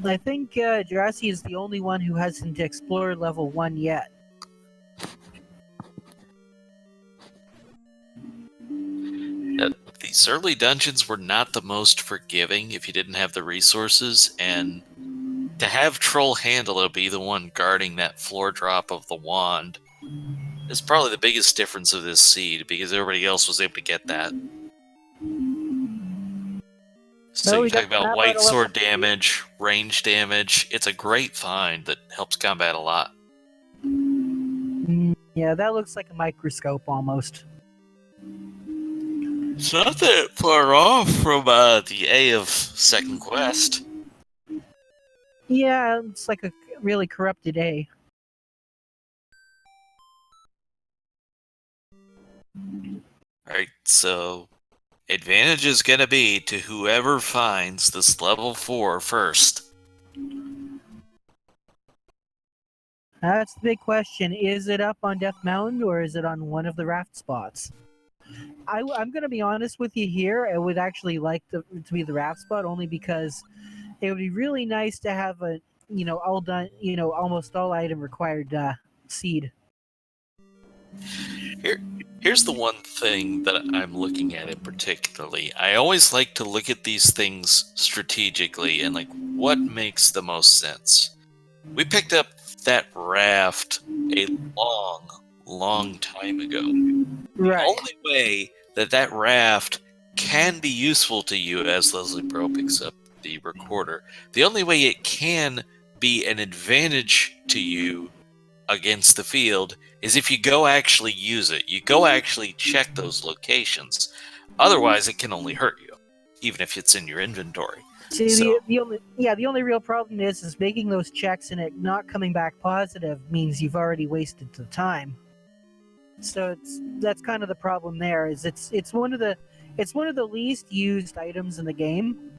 I think Jurassic is the only one who hasn't explored level 1 yet. These early dungeons were not the most forgiving if you didn't have the resources, and to have Troll Handler be the one guarding that floor drop of the wand is probably the biggest difference of this seed, because everybody else was able to get that. So you talk about white sword damage, range damage, it's a great find that helps combat a lot. Yeah, that looks like a microscope almost. It's not that far off from the A of Second Quest. Yeah, it's like a really corrupted A. Alright, so advantage is going to be to whoever finds this level 4 first. That's the big question. Is it up on Death Mountain or is it on one of the raft spots? I'm going to be honest with you here. I would actually like to be the raft spot only because it would be really nice to have a all done almost all item required seed. Here's the one thing that I'm looking at it particularly. I always like to look at these things strategically and like what makes the most sense. We picked up that raft a long time ago. The Right. only way that that raft can be useful to you, as Leslie Pro picks up the recorder, the only way it can be an advantage to you against the field is if you go actually use it. You go actually check those locations. Otherwise, it can only hurt you, even if it's in your inventory. See, So, the only real problem is making those checks and it not coming back positive means you've already wasted the time. So that's kind of the problem there. Is it's one of the least used items in the game.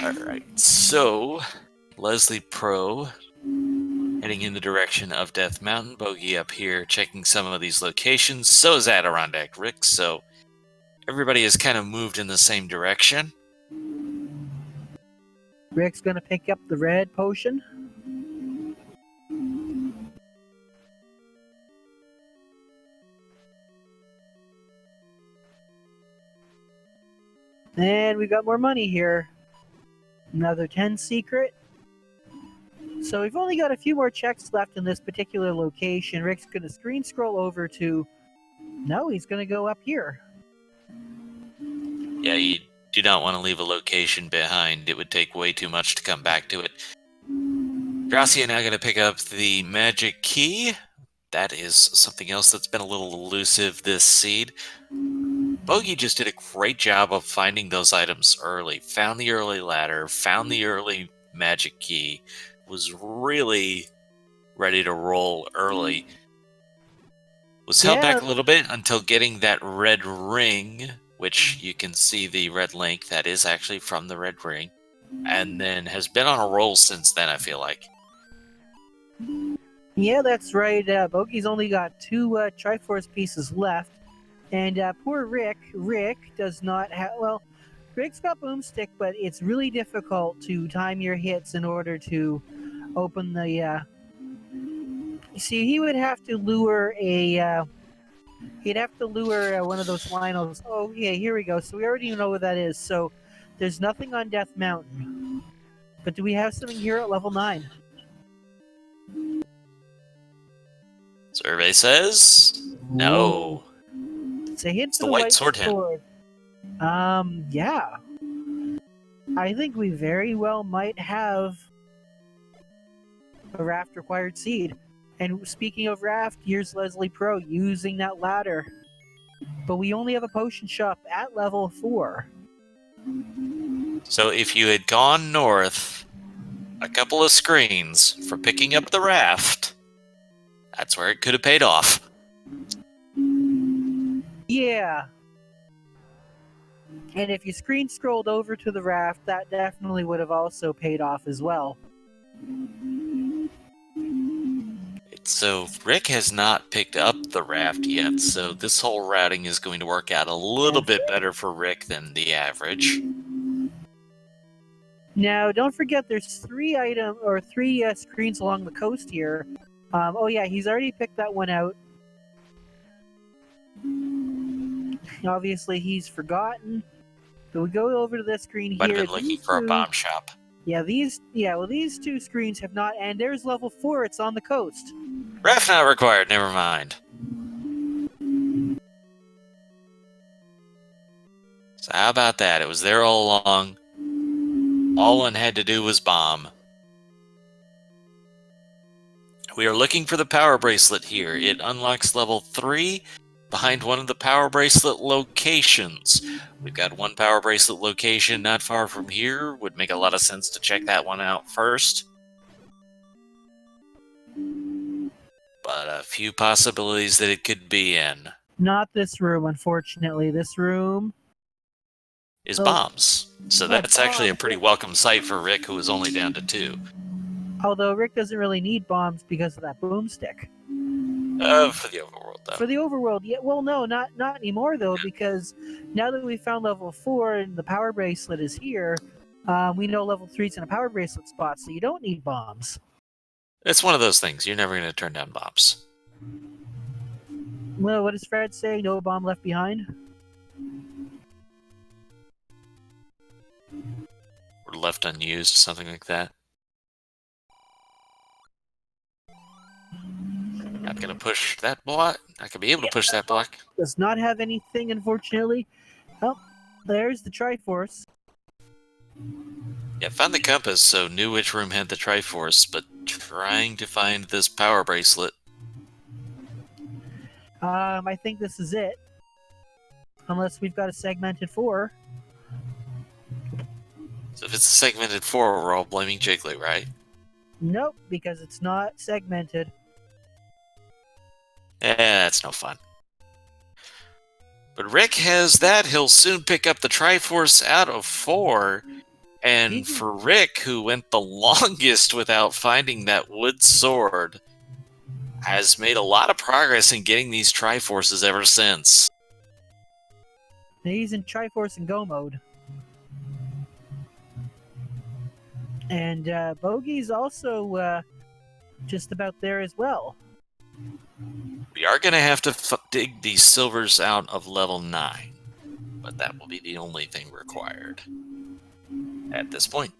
all right. So, Leslie Pro heading in the direction of Death Mountain. Bogey up here checking some of these locations. So is Adirondack Rick. So everybody has kind of moved in the same direction. Rick's gonna pick up the red potion. And we got more money here. Another 10 secret. So we've only got a few more checks left in this particular location. Rick's going to screen scroll over to... No, he's going to go up here. Yeah, you do not want to leave a location behind. It would take way too much to come back to it. Gracia now going to pick up the magic key. That is something else that's been a little elusive this seed. Bogey just did a great job of finding those items early. Found the early ladder, found the early magic key, was really ready to roll early. Was held back a little bit until getting that red ring, which you can see the red link that is actually from the red ring, and then has been on a roll since then, I feel like. Yeah, that's right. Bogey's only got 2 Triforce pieces left. And poor Rick does not have... Well, Rick's got boomstick, but it's really difficult to time your hits in order to open the... See, he would have to lure a... He'd have to lure one of those Lionels. Oh, yeah, here we go. So we already know what that is. So there's nothing on Death Mountain. But do we have something here at level 9? Survey says no. It's a hint It's for the the white sword hint. Yeah. I think we very well might have a raft required seed. And speaking of raft, here's Leslie Pro using that ladder. But we only have a potion shop at level 4. So if you had gone north a couple of screens for picking up the raft, that's where it could have paid off. Yeah. And if you screen scrolled over to the raft, that definitely would have also paid off as well. So Rick has not picked up the raft yet, so this whole routing is going to work out a little bit better for Rick than the average. Now, don't forget there's 3 screens along the coast here. Oh yeah, he's already picked that one out. Obviously, he's forgotten. But we go over to this screen Might here. have been looking for a bomb shop. Yeah, these 2 screens have not, and there's level 4. It's on the coast. Raft not required. Never mind. So how about that? It was there all along. All one had to do was bomb. We are looking for the power bracelet here. It unlocks level 3 behind one of the power bracelet locations. We've got one power bracelet location not far from here. Would make a lot of sense to check that one out first. But a few possibilities that it could be in. Not this room, unfortunately. This room is bombs. So that's actually a pretty welcome sight for Rick, who is only down to 2. Although Rick doesn't really need bombs because of that boomstick. For the overworld, though. For the overworld, yeah. Well, no, not anymore though, because now that we found level 4 and the power bracelet is here, we know level 3's in a power bracelet spot, so you don't need bombs. It's one of those things. You're never going to turn down bombs. Well, what does Fred say? No bomb left behind? Or left unused, something like that. Not going to push that block. Not going to be able to push that block. Does not have anything, unfortunately. Oh, there's the Triforce. Yeah, found the compass, so knew which room had the Triforce, but trying to find this power bracelet. I think this is it. Unless we've got a segmented 4. So if it's a segmented 4, we're all blaming Jiggly, right? Nope, because it's not segmented. That's no fun. But Rick has that. He'll soon pick up the Triforce out of 4. And for Rick, who went the longest without finding that wood sword, has made a lot of progress in getting these Triforces ever since. He's in Triforce and Go mode. And Bogey's also just about there as well. We are going to have to dig these silvers out of level 9. But that will be the only thing required at this point.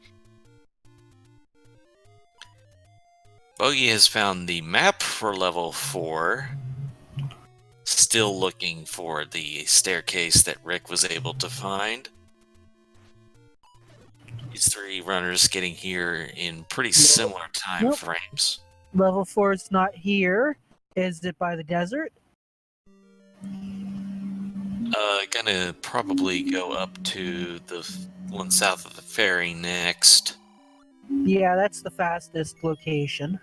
Bogey has found the map for level 4. Still looking for the staircase that Rick was able to find. These 3 runners getting here in pretty similar time frames. Level 4 is not here. Is it by the desert? Gonna probably go up to the one south of the ferry next. Yeah, that's the fastest location.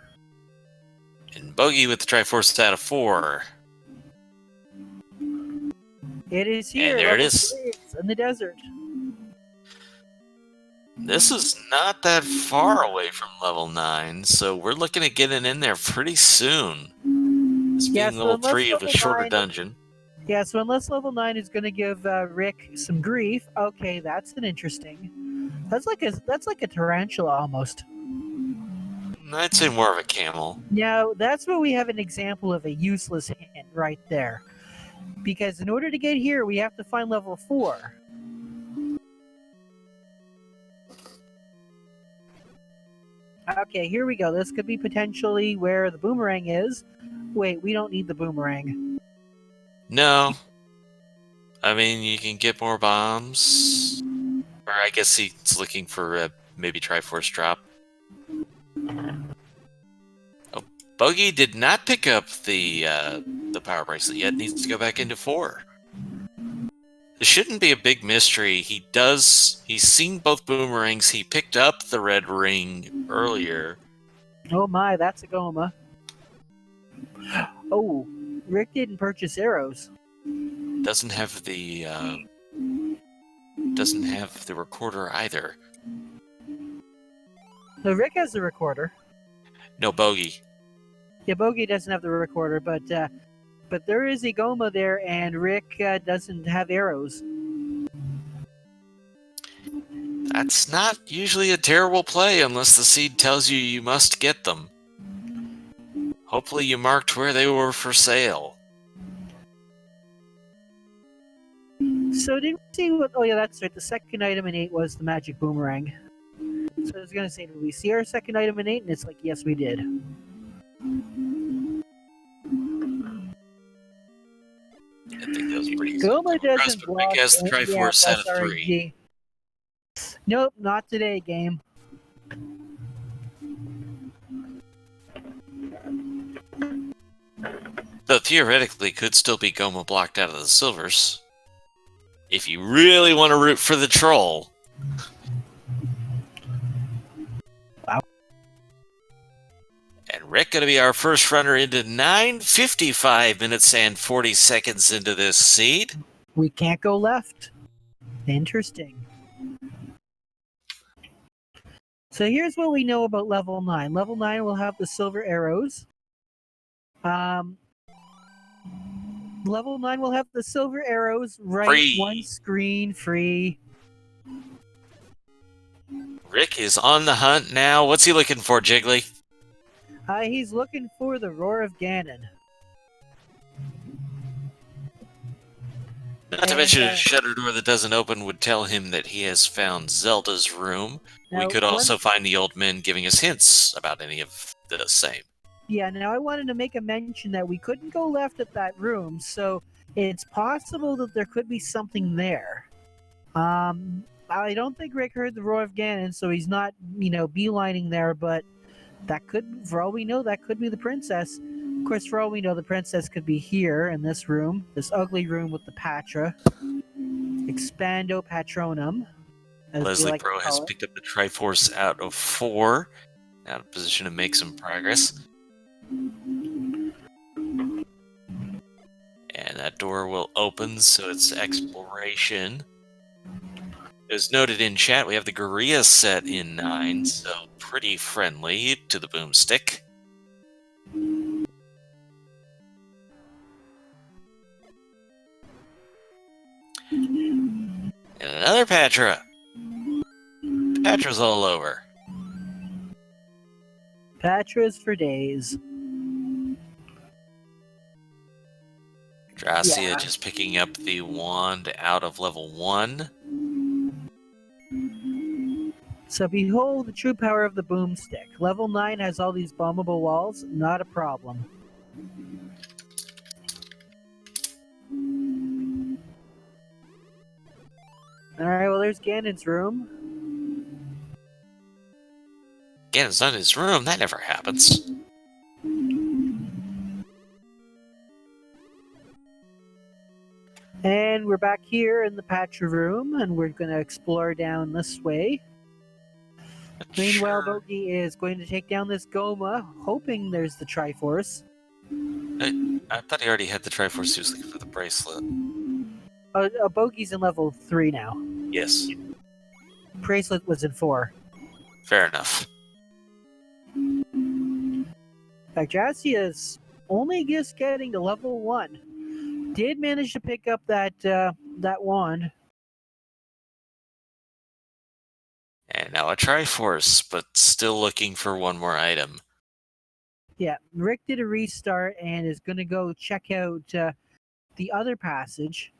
And Bogey with the Triforce out of 4. It is here. And there it is. It's in the desert. This is not that far away from level 9, so we're looking at getting in there pretty soon. This being level 3 of a shorter dungeon. Yeah, so unless level 9 is going to give Rick some grief, okay, that's an interesting. That's like a tarantula almost. I'd say more of a camel. Now, that's where we have an example of a useless hint right there. Because in order to get here, we have to find level 4. Okay, here we go. This could be potentially where the boomerang is. Wait, we don't need the boomerang. No. I mean, you can get more bombs. Or I guess he's looking for a maybe Triforce drop. Oh, Bogey did not pick up the power bracelet yet. Needs to go back into 4. It shouldn't be a big mystery. He's seen both boomerangs. He picked up the red ring earlier. Oh my, that's a Goma. Oh, Rick didn't purchase arrows. Doesn't have the recorder either. No, Rick has the recorder. No, Bogey. Yeah, Bogey doesn't have the recorder, but there is a Goma there, and Rick doesn't have arrows. That's not usually a terrible play unless the seed tells you you must get them. Hopefully you marked where they were for sale. So did we see what... Oh yeah, that's right. The second item in 8 was the magic boomerang. So I was going to say, did we see our second item in 8? And it's like, yes, we did. I think that was pretty easy. Goma doesn't block... Rick has the Triforce out of 3. Nope, not today, game. Though theoretically could still be Goma blocked out of the silvers. If you really want to root for the troll. Wow. And Rick going to be our first runner into 9:55 minutes and 40 seconds into this seed. We can't go left. Interesting. So here's what we know about level 9. Level 9 will have the silver arrows. Um, level 9 will have the silver arrows, right? Free. One screen free. Rick is on the hunt now. What's he looking for, Jiggly? He's looking for the Roar of Ganon. Not to mention a shutter door that doesn't open would tell him that he has found Zelda's room. We could also find the old men giving us hints about any of the same. Yeah, now I wanted to make a mention that we couldn't go left at that room, so it's possible that there could be something there. I don't think Rick heard the Roar of Ganon, so he's not, beelining there, but that could, for all we know, that could be the princess. Of course, for all we know, the princess could be here in this room, this ugly room with the Patra. Expando Patronum. Leslie Pro has picked up the Triforce out of 4. Now in a position to make some progress. And that door will open, so it's exploration. It was noted in chat, we have the Gorilla set in 9, so pretty friendly to the boomstick. And another Patra. Patra's all over. Patra's for days. Dracia just picking up the wand out of level 1. So behold the true power of the boomstick. Level 9 has all these bombable walls, not a problem. Alright, well there's Ganon's room. Ganon's not in his room, that never happens. And we're back here in the Patra room, and we're going to explore down this way. Meanwhile, Bogey is going to take down this Goma, hoping there's the Triforce. I thought he already had the Triforce, he was looking for the bracelet. Bogey's in level 3 now. Yes. Bracelet was in 4. Fair enough. In fact, Jassia's only just getting to level 1. Did manage to pick up that wand. And now a Triforce, but still looking for one more item. Yeah, Rick did a restart and is going to go check out the other passage.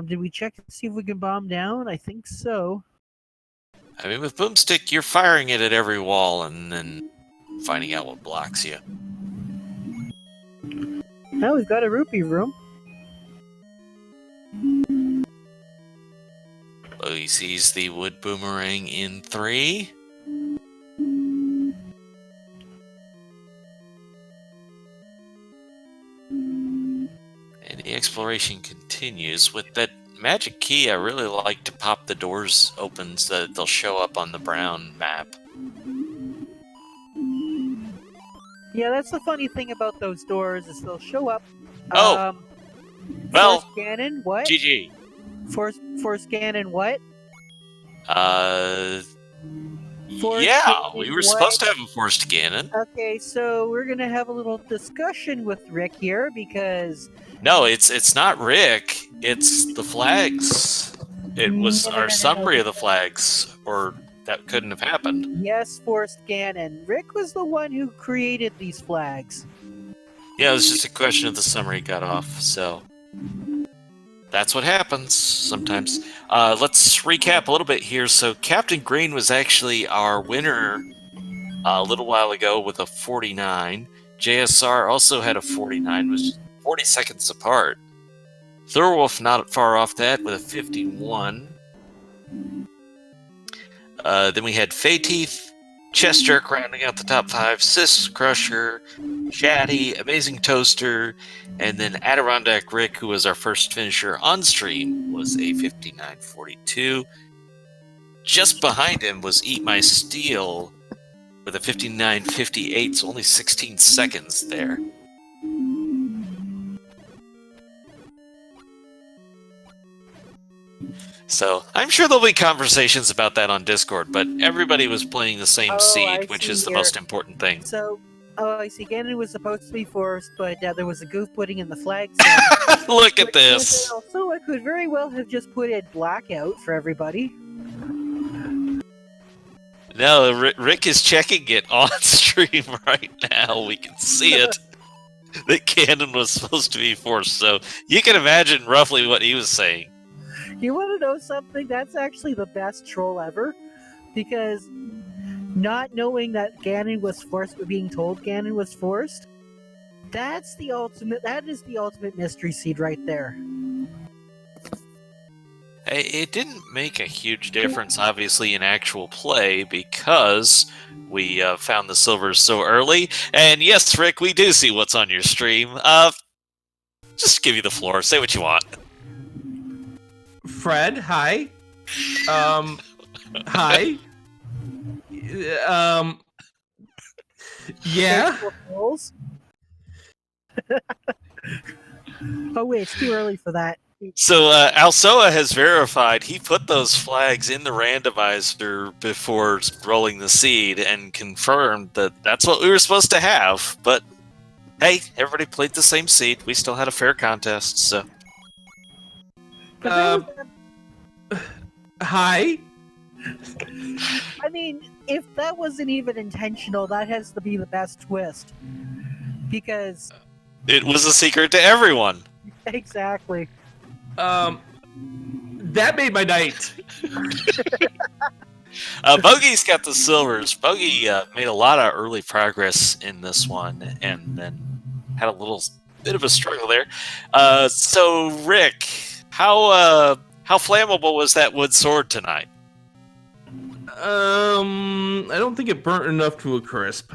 Did we check to see if we can bomb down? I think so. I mean, with Boomstick, you're firing it at every wall and then finding out what blocks you. Now we've got a rupee room. He sees the wood boomerang in 3. And the exploration continues. With that magic key, I really like to pop the doors open so that they'll show up on the brown map. Yeah, that's the funny thing about those doors is they'll show up. Oh! Well, Force Ganon, what? GG. Force Ganon, what? We were supposed to have a forced Ganon. Okay, so we're gonna have a little discussion with Rick here because... No, it's not Rick. It's the flags. It was our summary of the flags, or that couldn't have happened. Yes, Force Ganon. Rick was the one who created these flags. Yeah, it was just a question of the summary got off, so... That's what happens sometimes. Let's recap a little bit here. So Captain Green was actually our winner a little while ago with a 49. JSR also had a 49, was 40 seconds apart. Thorwolf not far off that with a 51. Then we had Fayteeth, Chest Jerk rounding out the top 5, Sis Crusher, Chatty, Amazing Toaster, and then Adirondack Rick, who was our first finisher on stream, was a 59.42. Just behind him was Eat My Steel with a 59.58, so only 16 seconds there. So, I'm sure there'll be conversations about that on Discord, but everybody was playing the same seed, which is the most important thing. So, Oh, I see. Ganon was supposed to be forced, but there was a goof putting in the flag sim. Look at And this. also, I could very well have just put it blackout for everybody. No, Rick is checking it on stream right now. We can see it. That Ganon was supposed to be forced, so you can imagine roughly what he was saying. You want to know something? That's actually the best troll ever, because not knowing that Ganon was forced, but being told Ganon was forced, that is the ultimate mystery seed right there. It didn't make a huge difference, obviously, in actual play because we found the silvers so early. And yes, Rick, we do see what's on your stream. Just give you the floor. Say what you want. Fred, hi. Hi. Yeah. Oh wait, it's too early for that. So Alsoa has verified he put those flags in the randomizer before rolling the seed and confirmed that that's what we were supposed to have. But hey, everybody played the same seed. We still had a fair contest, so. Hi. I mean, if that wasn't even intentional, that has to be the best twist. Because it was a secret to everyone. Exactly. That made my night. Bogey's got the silvers. Bogey made a lot of early progress in this one, and then had a little bit of a struggle there. So, Rick, how flammable was that wood sword tonight? I don't think it burnt enough to a crisp.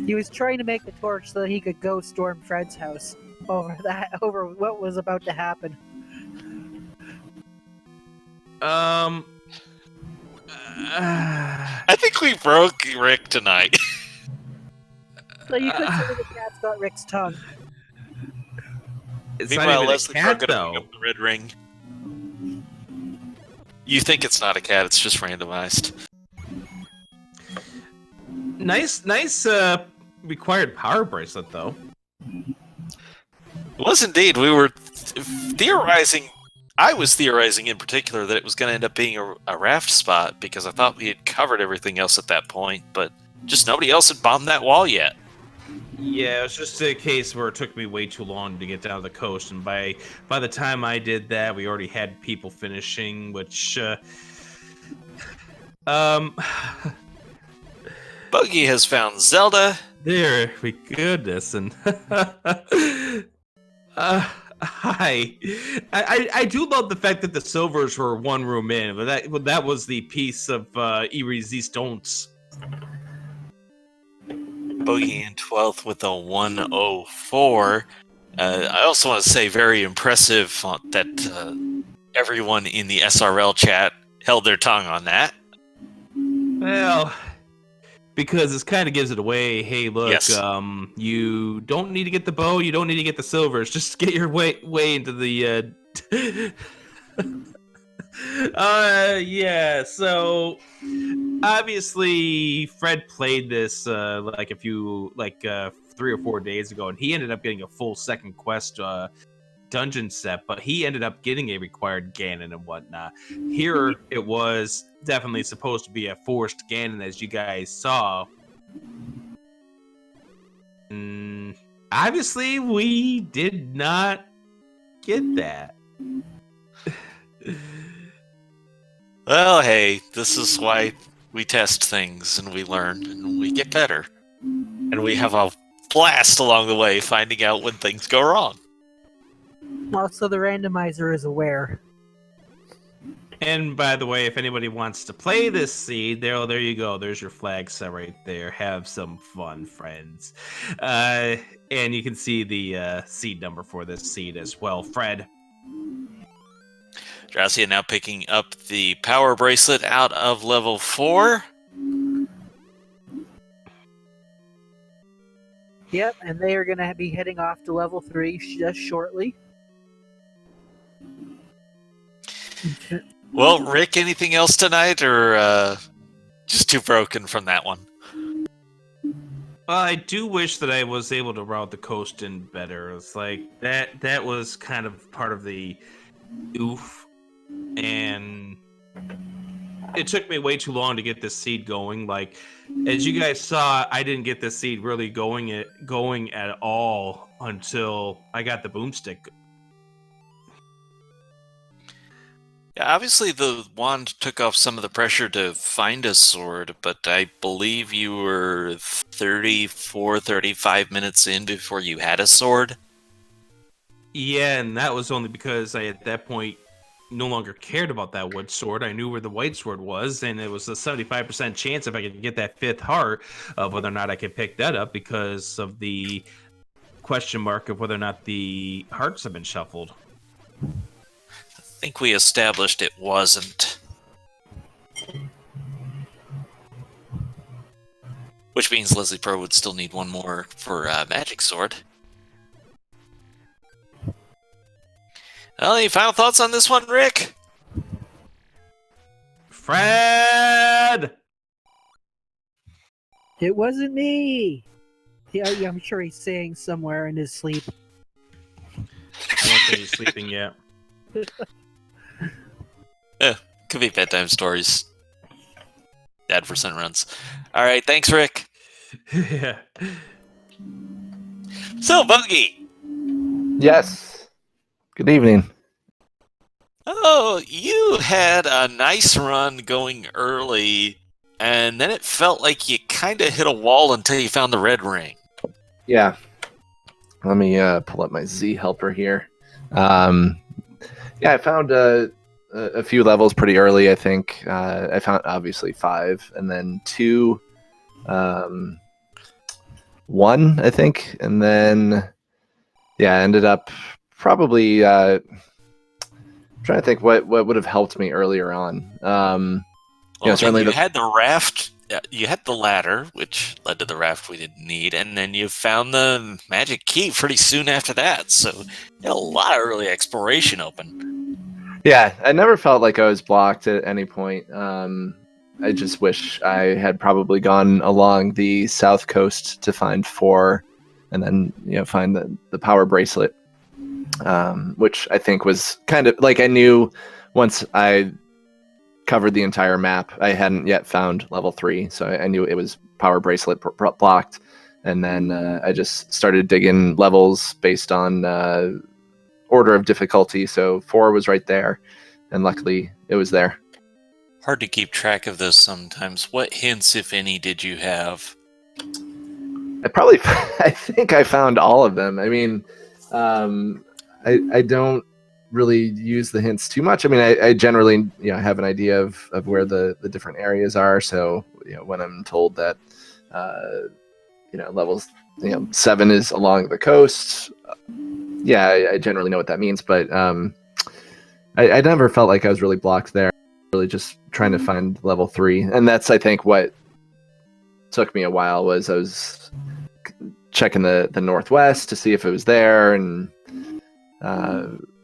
He was trying to make the torch so that he could go storm Fred's house over what was about to happen. I think we broke Rick tonight. So you could say the cat's got Rick's tongue. It's Meanwhile, not even Leslie a cat, broke though. up the red ring. You think it's not a cat, it's just randomized. Nice required power bracelet, though. It was indeed. We were theorizing. I was theorizing in particular that it was going to end up being a raft spot because I thought we had covered everything else at that point, but just nobody else had bombed that wall yet. Yeah, it was just a case where it took me way too long to get down to the coast, and by the time I did that, we already had people finishing, which Buggy has found Zelda. There, we goodness, and hi. I do love the fact that the silvers were one room in, but that was the piece of irresistance. Bogey in 12th with a 104. I also want to say very impressive that everyone in the SRL chat held their tongue on that. Well, because this kind of gives it away. Hey, look, yes. You don't need to get the bow. You don't need to get the silvers. Just get your way into the. Yeah. So obviously, Fred played this 3 or 4 days ago, and he ended up getting a full second quest dungeon set, but he ended up getting a required Ganon and whatnot. Here, it was definitely supposed to be a forced Ganon, as you guys saw. Obviously, we did not get that. Well, hey, this is why we test things and we learn and we get better. And we have a blast along the way finding out when things go wrong. Also, the randomizer is aware. And by the way, if anybody wants to play this seed, there you go. There's your flag set right there. Have some fun, friends. And you can see the seed number for this seed as well, Fred. Dracia now picking up the power bracelet out of level 4. Yep, and they are going to be heading off to level 3 just shortly. Well, Rick, anything else tonight, or just too broken from that one? I do wish that I was able to route the coast in better. It's like that was kind of part of the oof, and it took me way too long to get this seed going. Like, as you guys saw, I didn't get this seed really going at all until I got the boomstick. Yeah, obviously, the wand took off some of the pressure to find a sword, but I believe you were 34, 35 minutes in before you had a sword. Yeah, and that was only because I, at that point, no longer cared about that wood sword. I knew where the white sword was, and it was a 75% chance if I could get that fifth heart of whether or not I could pick that up because of the question mark of whether or not the hearts have been shuffled. I think we established it wasn't. Which means Leslie Pro would still need one more for Magic Sword. Well, any final thoughts on this one, Rick? Fred! It wasn't me. Yeah, I'm sure he's saying somewhere in his sleep. I don't think he's sleeping yet. Could be bedtime stories. Dad for sun runs. All right, thanks, Rick. Yeah. So, Buggy. Yes. Good evening. Oh, you had a nice run going early, and then it felt like you kind of hit a wall until you found the red ring. Yeah. Let me pull up my Z helper here. Yeah, I found a few levels pretty early, I think. I found obviously 5, and then 2, 1, I think. And then, yeah, I ended up probably trying to think what would have helped me earlier on. Well, certainly you had the raft. You had the ladder, which led to the raft we didn't need, and then you found the magic key pretty soon after that. So you had a lot of early exploration open. Yeah, I never felt like I was blocked at any point. I just wish I had probably gone along the south coast to find 4, and then find the power bracelet, which I think was kind of like I knew once I covered the entire map. I hadn't yet found level 3, so I knew it was power bracelet blocked, and then I just started digging levels based on order of difficulty. So 4 was right there, and luckily it was there. Hard to keep track of this sometimes. What hints, if any, did you have? I think I found all of them. I mean, I don't really use the hints too much. I mean, I generally have an idea of where the different areas are. So when I'm told that levels 7 is along the coast, I generally know what that means. But I never felt like I was really blocked there. Really just trying to find level 3, and that's I think what took me a while. Was I was checking the northwest to see if it was there, and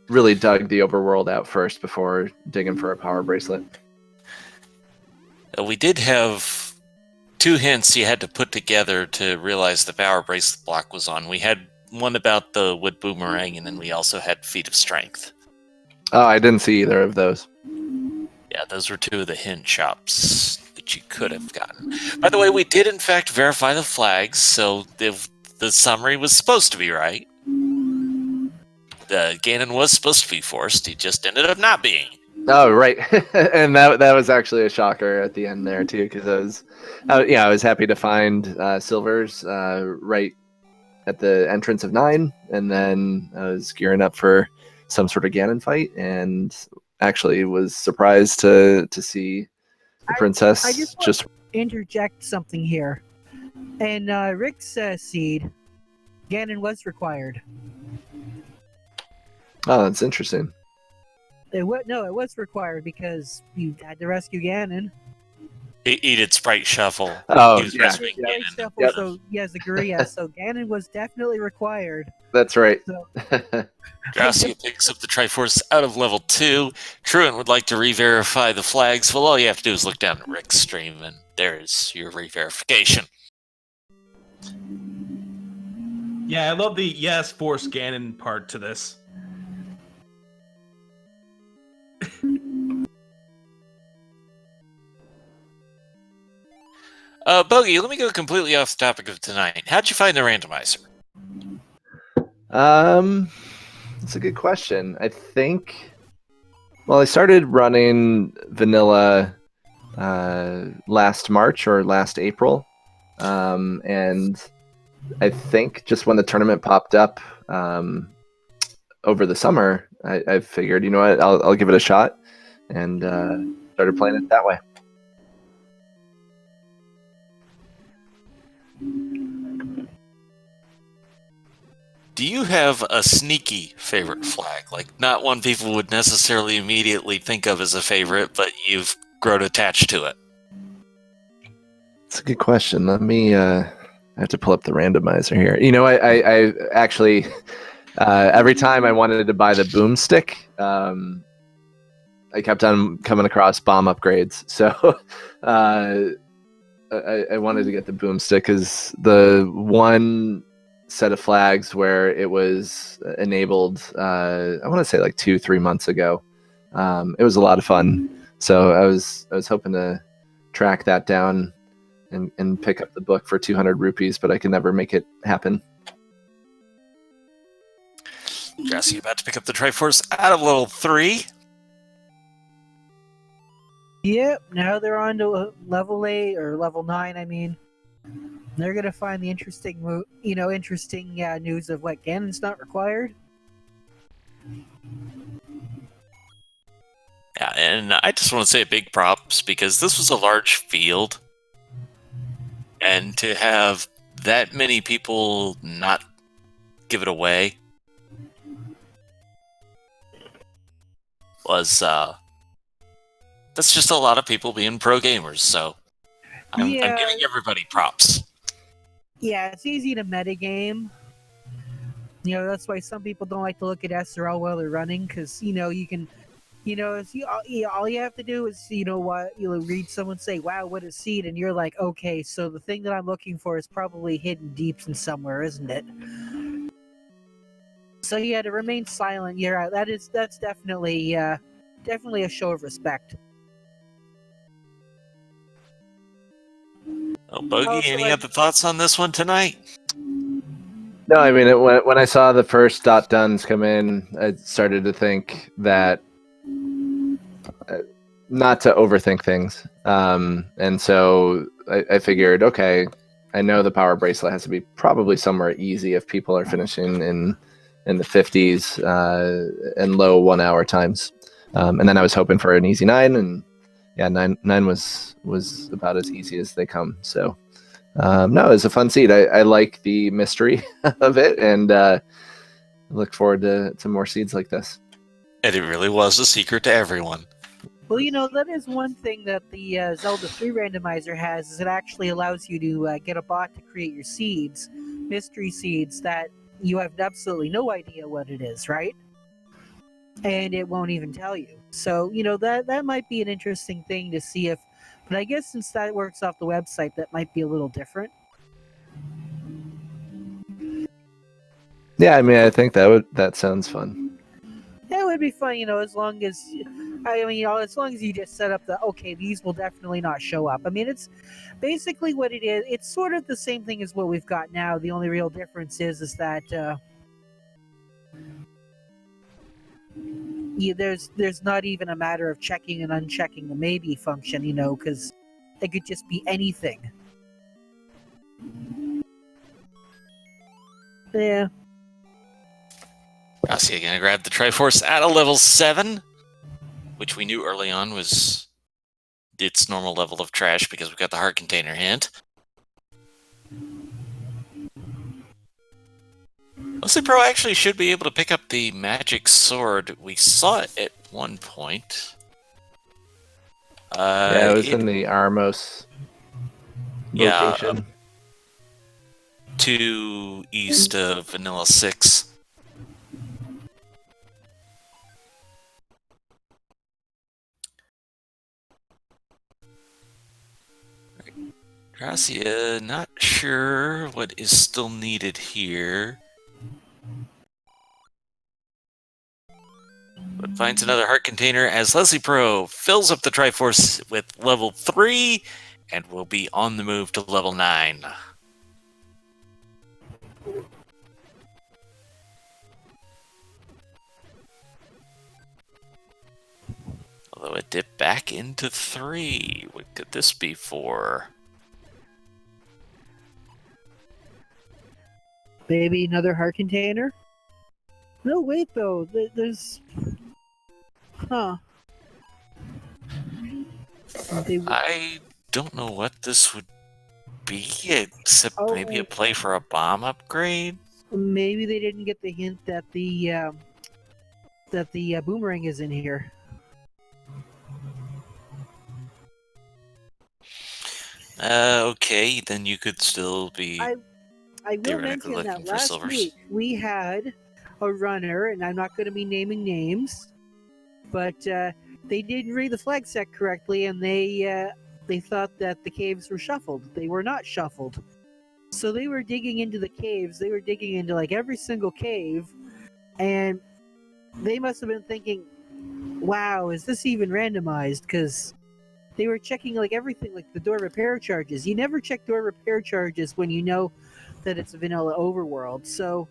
really dug the overworld out first before digging for a power bracelet. We did have 2 hints you had to put together to realize the power bracelet block was on. We had one about the wood boomerang, and then we also had Feat of Strength. Oh, I didn't see either of those. Yeah, those were 2 of the hint shops that you could have gotten. By the way, we did in fact verify the flags, so the summary was supposed to be right. Ganon was supposed to be forced. He just ended up not being. Oh, right. And that was actually a shocker at the end there too, because I was happy to find Silver's right at the entrance of 9, and then I was gearing up for some sort of Ganon fight, and actually was surprised to see the princess. I just want to interject something here. And Rick's seed, Ganon was required. Oh, that's interesting. It was required because you had to rescue Ganon. He did Sprite Shuffle. Oh, He was rescuing Ganon. Shuffle, Yep. So yes, agree. Yes, so Ganon was definitely required. That's right. So, Gracia picks up the Triforce out of level 2. Truant would like to re-verify the flags. Well, all you have to do is look down at Rick's stream, and there's your re-verification. Yeah, I love the yes, Force Ganon part to this. Bogey, let me go completely off the topic of tonight. How'd you find the randomizer? That's a good question. I think. Well, I started running vanilla last March or last April, and I think just when the tournament popped up over the summer, I figured, you know what, I'll give it a shot, and started playing it that way. Do you have a sneaky favorite flag? Like, not one people would necessarily immediately think of as a favorite, but you've grown attached to it. That's a good question. Let me. I have to pull up the randomizer here. You know, I actually every time I wanted to buy the boomstick, I kept on coming across bomb upgrades. So I wanted to get the boomstick because the one set of flags where it was enabled, I want to say like 2-3 months ago. It was a lot of fun. So I was hoping to track that down and pick up the book for 200 rupees, but I could never make it happen. Jesse, about to pick up the Triforce out of level 3. Yep, now they're on to level 8 or level 9, I mean. They're gonna find the interesting news of what Ganon's not required. Yeah, and I just want to say big props because this was a large field, and to have that many people not give it away was that's just a lot of people being pro gamers. So I'm giving everybody props. Yeah, it's easy to metagame. You know, that's why some people don't like to look at SRL while they're running, because, you know, you can, you know, all you have to do is, you know what, you'll read someone say, wow, what a seed, and you're like, okay, so the thing that I'm looking for is probably hidden deep in somewhere, isn't it? So yeah, to remain silent, you're right, that's definitely a show of respect. Oh, Bogey, Also, any other thoughts on this one tonight? No, I mean, when I saw the first dot duns come in, I started to think that not to overthink things. And so I figured, okay, I know the power bracelet has to be probably somewhere easy if people are finishing in the 50s and low 1 hour times. And then I was hoping for an easy 9, and yeah, nine was about as easy as they come. So no, it was a fun seed. I like the mystery of it, and look forward to more seeds like this. And it really was a secret to everyone. Well, you know, that is one thing that the Zelda 3 randomizer has, is it actually allows you to get a bot to create your seeds, mystery seeds, that you have absolutely no idea what it is, right? And it won't even tell you. So, you know, that might be an interesting thing to see if, but I guess since that works off the website, that might be a little different. Yeah, I mean, I think that sounds fun. Yeah, it would be fun, you know, as long as, I mean, you know, as long as you just set up the, okay, these will definitely not show up. I mean, it's basically what it is. It's sort of the same thing as what we've got now. The only real difference is that there's not even a matter of checking and unchecking the maybe function, you know, because it could just be anything. Yeah. Gracia gonna grab the Triforce at a level 7, which we knew early on was its normal level of trash because we got the heart container hint. Mostly Pro actually should be able to pick up the magic sword. We saw it at one point. Yeah, it was in the Armos location. Yeah, to east of Vanilla 6. Gracia, not sure what is still needed here. But finds another heart container as Leslie Pro fills up the Triforce with level 3 and will be on the move to level 9. Although it dipped back into 3. What could this be for? Maybe another heart container? No, wait though. There's. Huh. I don't know what this would be, except maybe a Oh, play for a bomb upgrade. maybe they didn't get the hint that the boomerang is in here. Okay, then you could still be I will theoretically mention looking that for last silvers. week we had a runner, and I'm not going to be naming names, but they didn't read the flag set correctly, and they thought that the caves were shuffled. They were not shuffled. So they were digging into the caves. They were digging into like every single cave, and they must have been thinking, "Wow, is this even randomized?" Because they were checking like everything, like the door repair charges. You never check door repair charges when you know that it's a vanilla overworld. So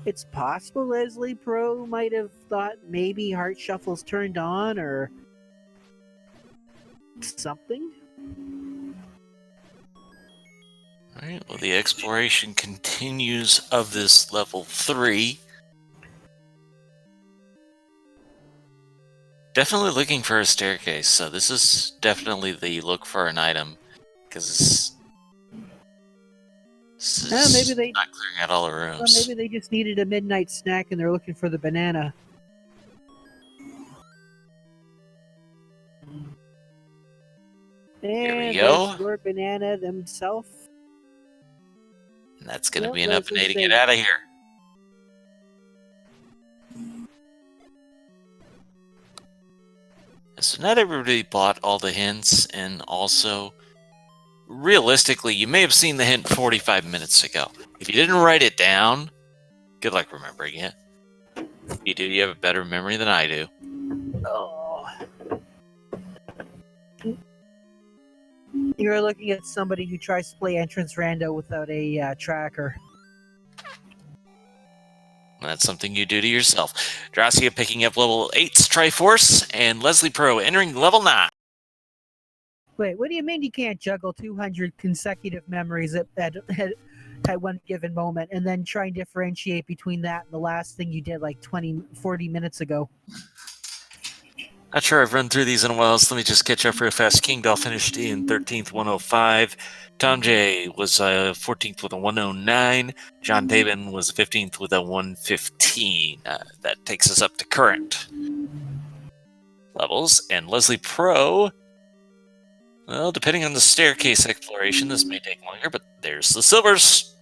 it's possible Leslie Pro might have thought maybe Heart Shuffle's turned on or something. Alright, well, the exploration continues of this level 3. Definitely looking for a staircase, so this is definitely the look for an item, because this is Maybe they not clearing out all the rooms. maybe they just needed a midnight snack and they're looking for the banana. Here we And go. there's your banana themselves. And that's going to Yep, be an those up and are A to get the- out of here. So not everybody bought all the hints, and also, realistically, you may have seen the hint 45 minutes ago. If you didn't write it down, good luck remembering it. If you do, you have a better memory than I do. Oh. You're looking at somebody who tries to play entrance rando without a tracker. That's something you do to yourself. Dracia picking up level 8's Triforce, and Leslie Pro entering level 9. Wait, what do you mean you can't juggle 200 consecutive memories at one given moment and then try and differentiate between that and the last thing you did like 40 minutes ago? Not sure I've run through these in a while, so let me just catch up real fast. King Doll finished in 13th, 105. Tom J was 14th with a 109. John Tabin was 15th with a 115. That takes us up to current levels. And Leslie Pro, well, depending on the staircase exploration, this may take longer, but there's the silvers.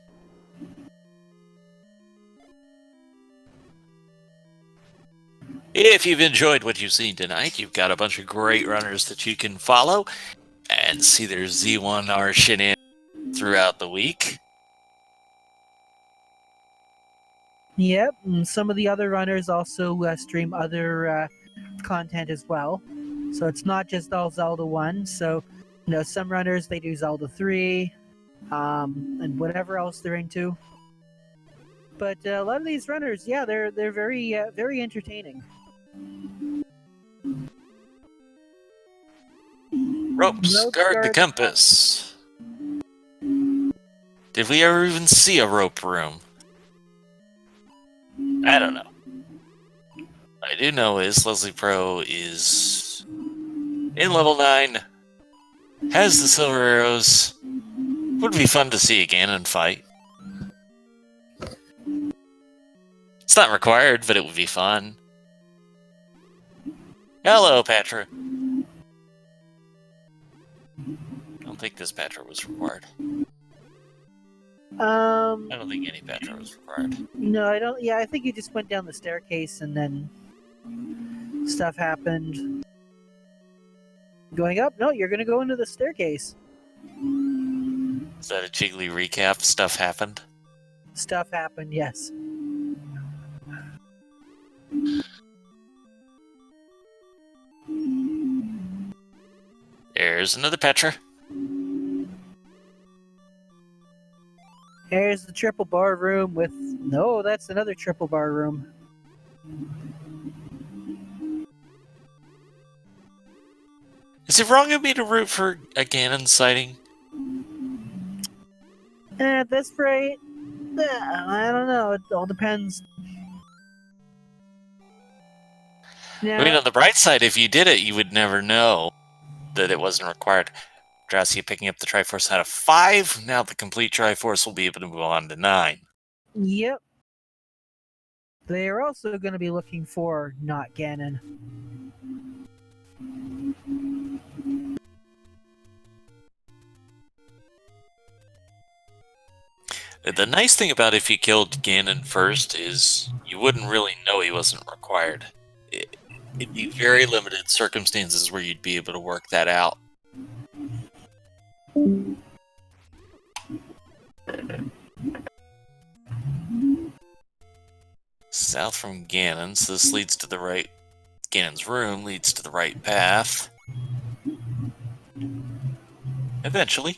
If you've enjoyed what you've seen tonight, you've got a bunch of great runners that you can follow and see their Z1R shenanigans throughout the week. Yep, and some of the other runners also stream other content as well. So it's not just all Zelda 1. So, some runners, they do Zelda 3, and whatever else they're into. But a lot of these runners, yeah, they're very very entertaining. Ropes, guard the compass. Did we ever even see a rope room? I don't know. What I do know is Leslie Pro is in level 9, has the silver arrows. Would be fun to see a Ganon fight. It's not required, but it would be fun. Hello, Patra. I don't think this Patra was required. I don't think any Patra was required. No, I don't. Yeah, I think you just went down the staircase and then stuff happened. Going up? No, you're gonna go into the staircase. Is that a jiggly recap? Stuff happened? Stuff happened, yes. There's another Petra. Here's the triple bar room with... No, that's another triple bar room. Is it wrong of me to root for a Ganon sighting? At this rate, I don't know. It all depends. I mean, on the bright side, if you did it, you would never know that it wasn't required. Drassia picking up the Triforce out of 5. Now the complete Triforce will be able to move on to 9. Yep. They are also going to be looking for not Ganon. The nice thing about if you killed Ganon first is you wouldn't really know he wasn't required. It'd be very limited circumstances where you'd be able to work that out. South from Ganon, so this leads to the right. Ganon's room leads to the right path. Eventually.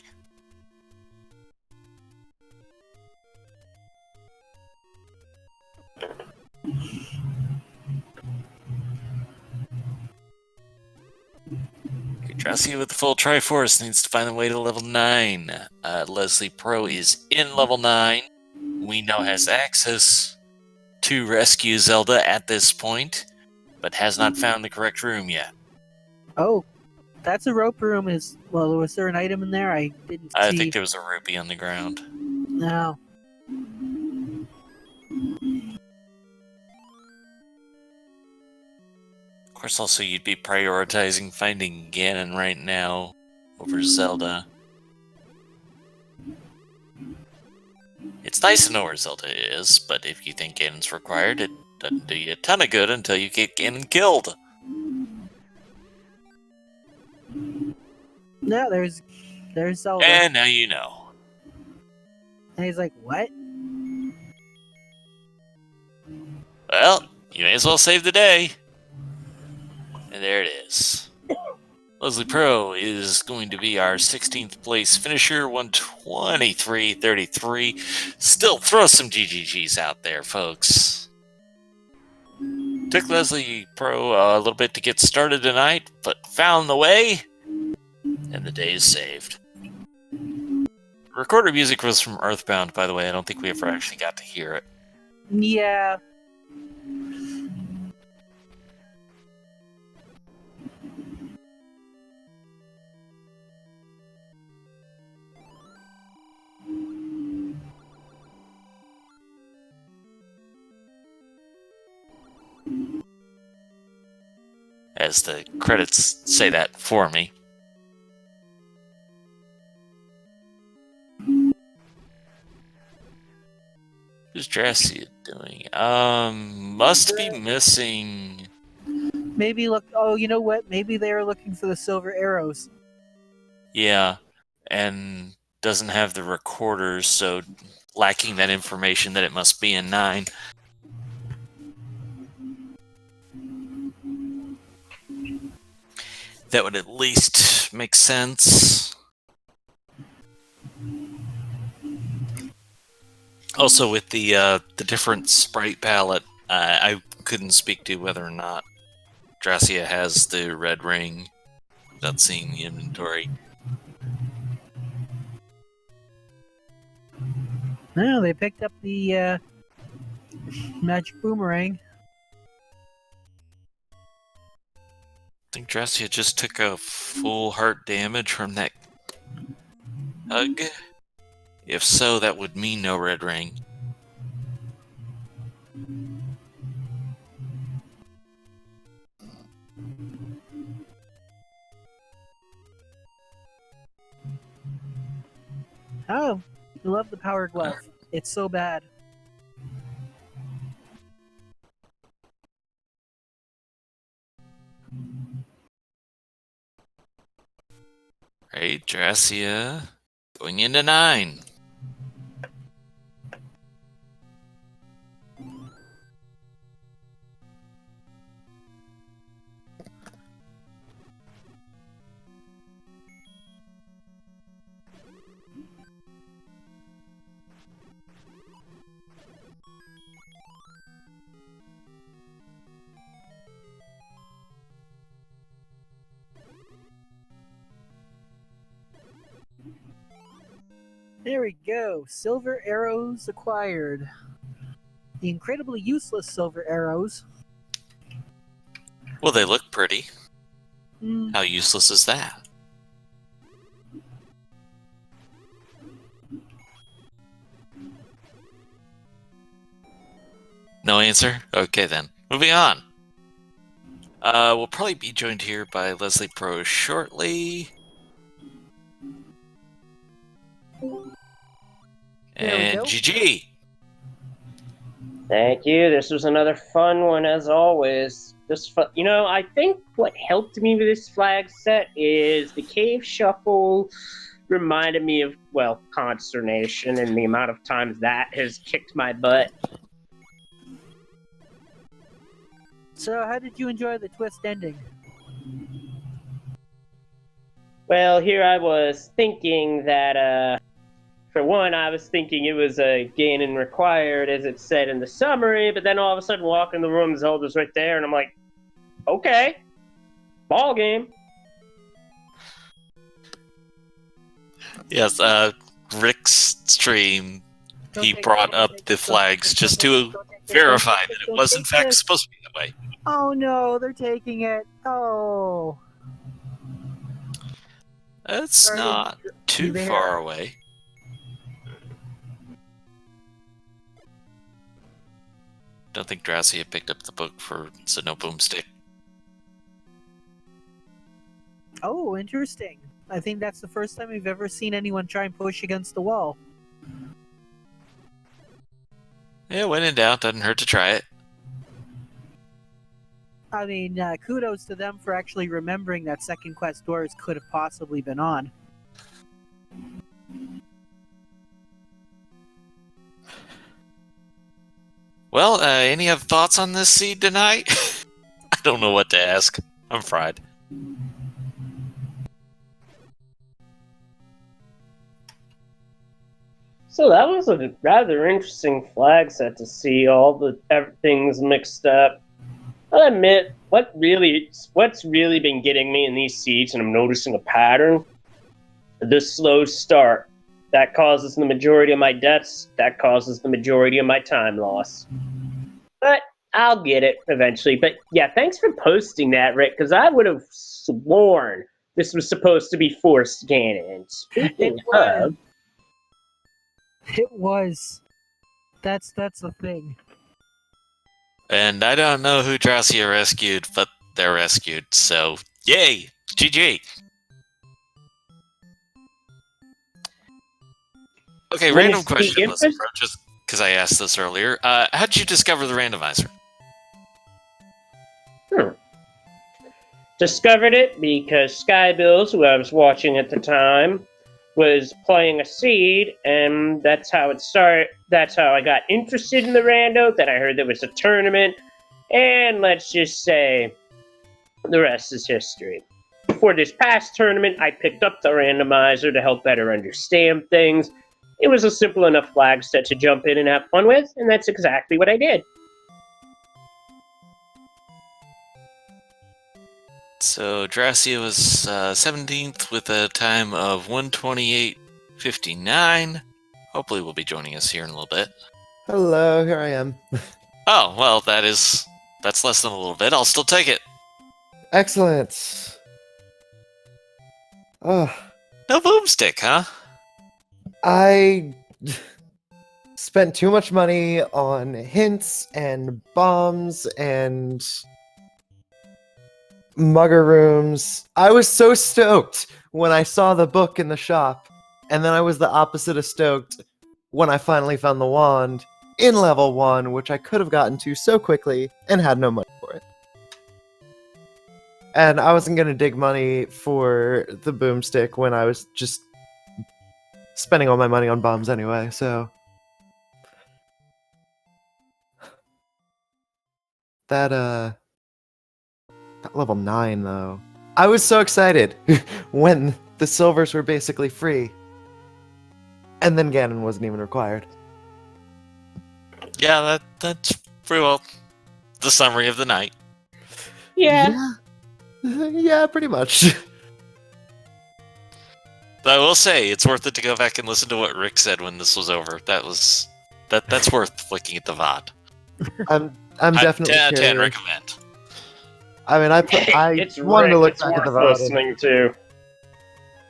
Dressy with the full Triforce needs to find a way to level 9. Leslie Pro is in level 9. We now has access to rescue Zelda at this point, but has not found the correct room yet. Oh, that's a rope room. Well, was there an item in there? I didn't I see. think there was a rupee on the ground. No. Of course, also you'd be prioritizing finding Ganon right now over Zelda. It's nice to know where Zelda is, but if you think Ganon's required, it doesn't do you a ton of good until you get Ganon killed. No, there's Zelda. And now you know. And he's like, what? Well, you may as well save the day. And there it is. Leslie Pro is going to be our 16th place finisher, 123.33. Still throw some GGGs out there, folks. Took Leslie Pro a little bit to get started tonight, but found the way, and the day is saved. Recorded music was from Earthbound, by the way. I don't think we ever actually got to hear it. Yeah. As the credits say that for me. Who's Drassia doing? Must be missing. Maybe look. Oh, you know what? Maybe they are looking for the silver arrows. Yeah, and doesn't have the recorders, so lacking that information that it must be in 9. That would at least make sense. Also, with the different sprite palette, I couldn't speak to whether or not Drassia has the red ring without seeing the inventory. No, they picked up the magic boomerang. I think Drassia just took a full heart damage from that hug. If so, that would mean no red ring. Oh, I love the power glove. It's so bad. Right, Drassia Going into 9. There we go. Silver arrows acquired. The incredibly useless silver arrows. Well, they look pretty. Hmm. How useless is that? No answer? Okay then. Moving on. We'll probably be joined here by Leslie Pro shortly. There we And go. GG. Thank you. This was another fun one, as always. I think what helped me with this flag set is the cave shuffle reminded me of, well, consternation and the amount of times that has kicked my butt. So, how did you enjoy the twist ending? Well, here I was thinking that, for one, I was thinking it was a gain and required, as it said in the summary, but then all of a sudden walk in the room, Zelda's right there, and I'm like, okay, ball game. Yes, Rick's stream, he Don't brought take- up don't the take- flags don't just take- to don't take- verify don't that take- it don't was in take fact this. supposed to be that way. Oh no, they're taking it. Oh. It's Sorry, not too there. far away. Don't think Drowsy picked up the book for no boomstick. Oh, interesting. I think that's the first time we've ever seen anyone try and push against the wall. Yeah, when in doubt, doesn't hurt to try it. I mean, kudos to them for actually remembering that second quest doors could have possibly been on. Well, any other thoughts on this seed tonight? I don't know what to ask. I'm fried. So that was a rather interesting flag set to see all the everything's mixed up. I'll admit, what's really been getting me in these seats, and I'm noticing a pattern, the slow start. That causes the majority of my deaths. That causes the majority of my time loss. But I'll get it eventually. But yeah, thanks for posting that, Rick, because I would have sworn this was supposed to be forced canon. Speaking It was. of, It was. That's the thing. And I don't know who Drowsy rescued, but they're rescued, so yay! GG! Okay, When random is the question, infant- Leslie Pro, just because I asked this earlier. How did you discover the randomizer? discovered it because Sky Bills, who I was watching at the time, was playing a seed, and that's how it started. That's how I got interested in the rando. Then I heard there was a tournament, and let's just say the rest is history. For this past tournament, I picked up the randomizer to help better understand things. It was a simple enough flag set to jump in and have fun with, and that's exactly what I did. So Drowsy was 17th with a time of 1:28:59. Hopefully will be joining us here in a little bit. Hello, here I am. Oh, well, that's less than a little bit. I'll still take it. Excellent. Oh, No boomstick, huh? I spent too much money on hints and bombs and mugger rooms. I was so stoked when I saw the book in the shop, and then I was the opposite of stoked when I finally found the wand in level 1, which I could have gotten to so quickly and had no money for it. And I wasn't going to dig money for the boomstick when I was just spending all my money on bombs anyway, so that level 9 though. I was so excited when the silvers were basically free. And then Ganon wasn't even required. Yeah, that's pretty well the summary of the night. Yeah. Yeah, pretty much. But I will say it's worth it to go back and listen to what Rick said when this was over. That's worth looking at the VOD. I'm definitely 10 out of 10 curious. recommend. I mean, I It's wanted to look it's back at the worth VOD. listening to.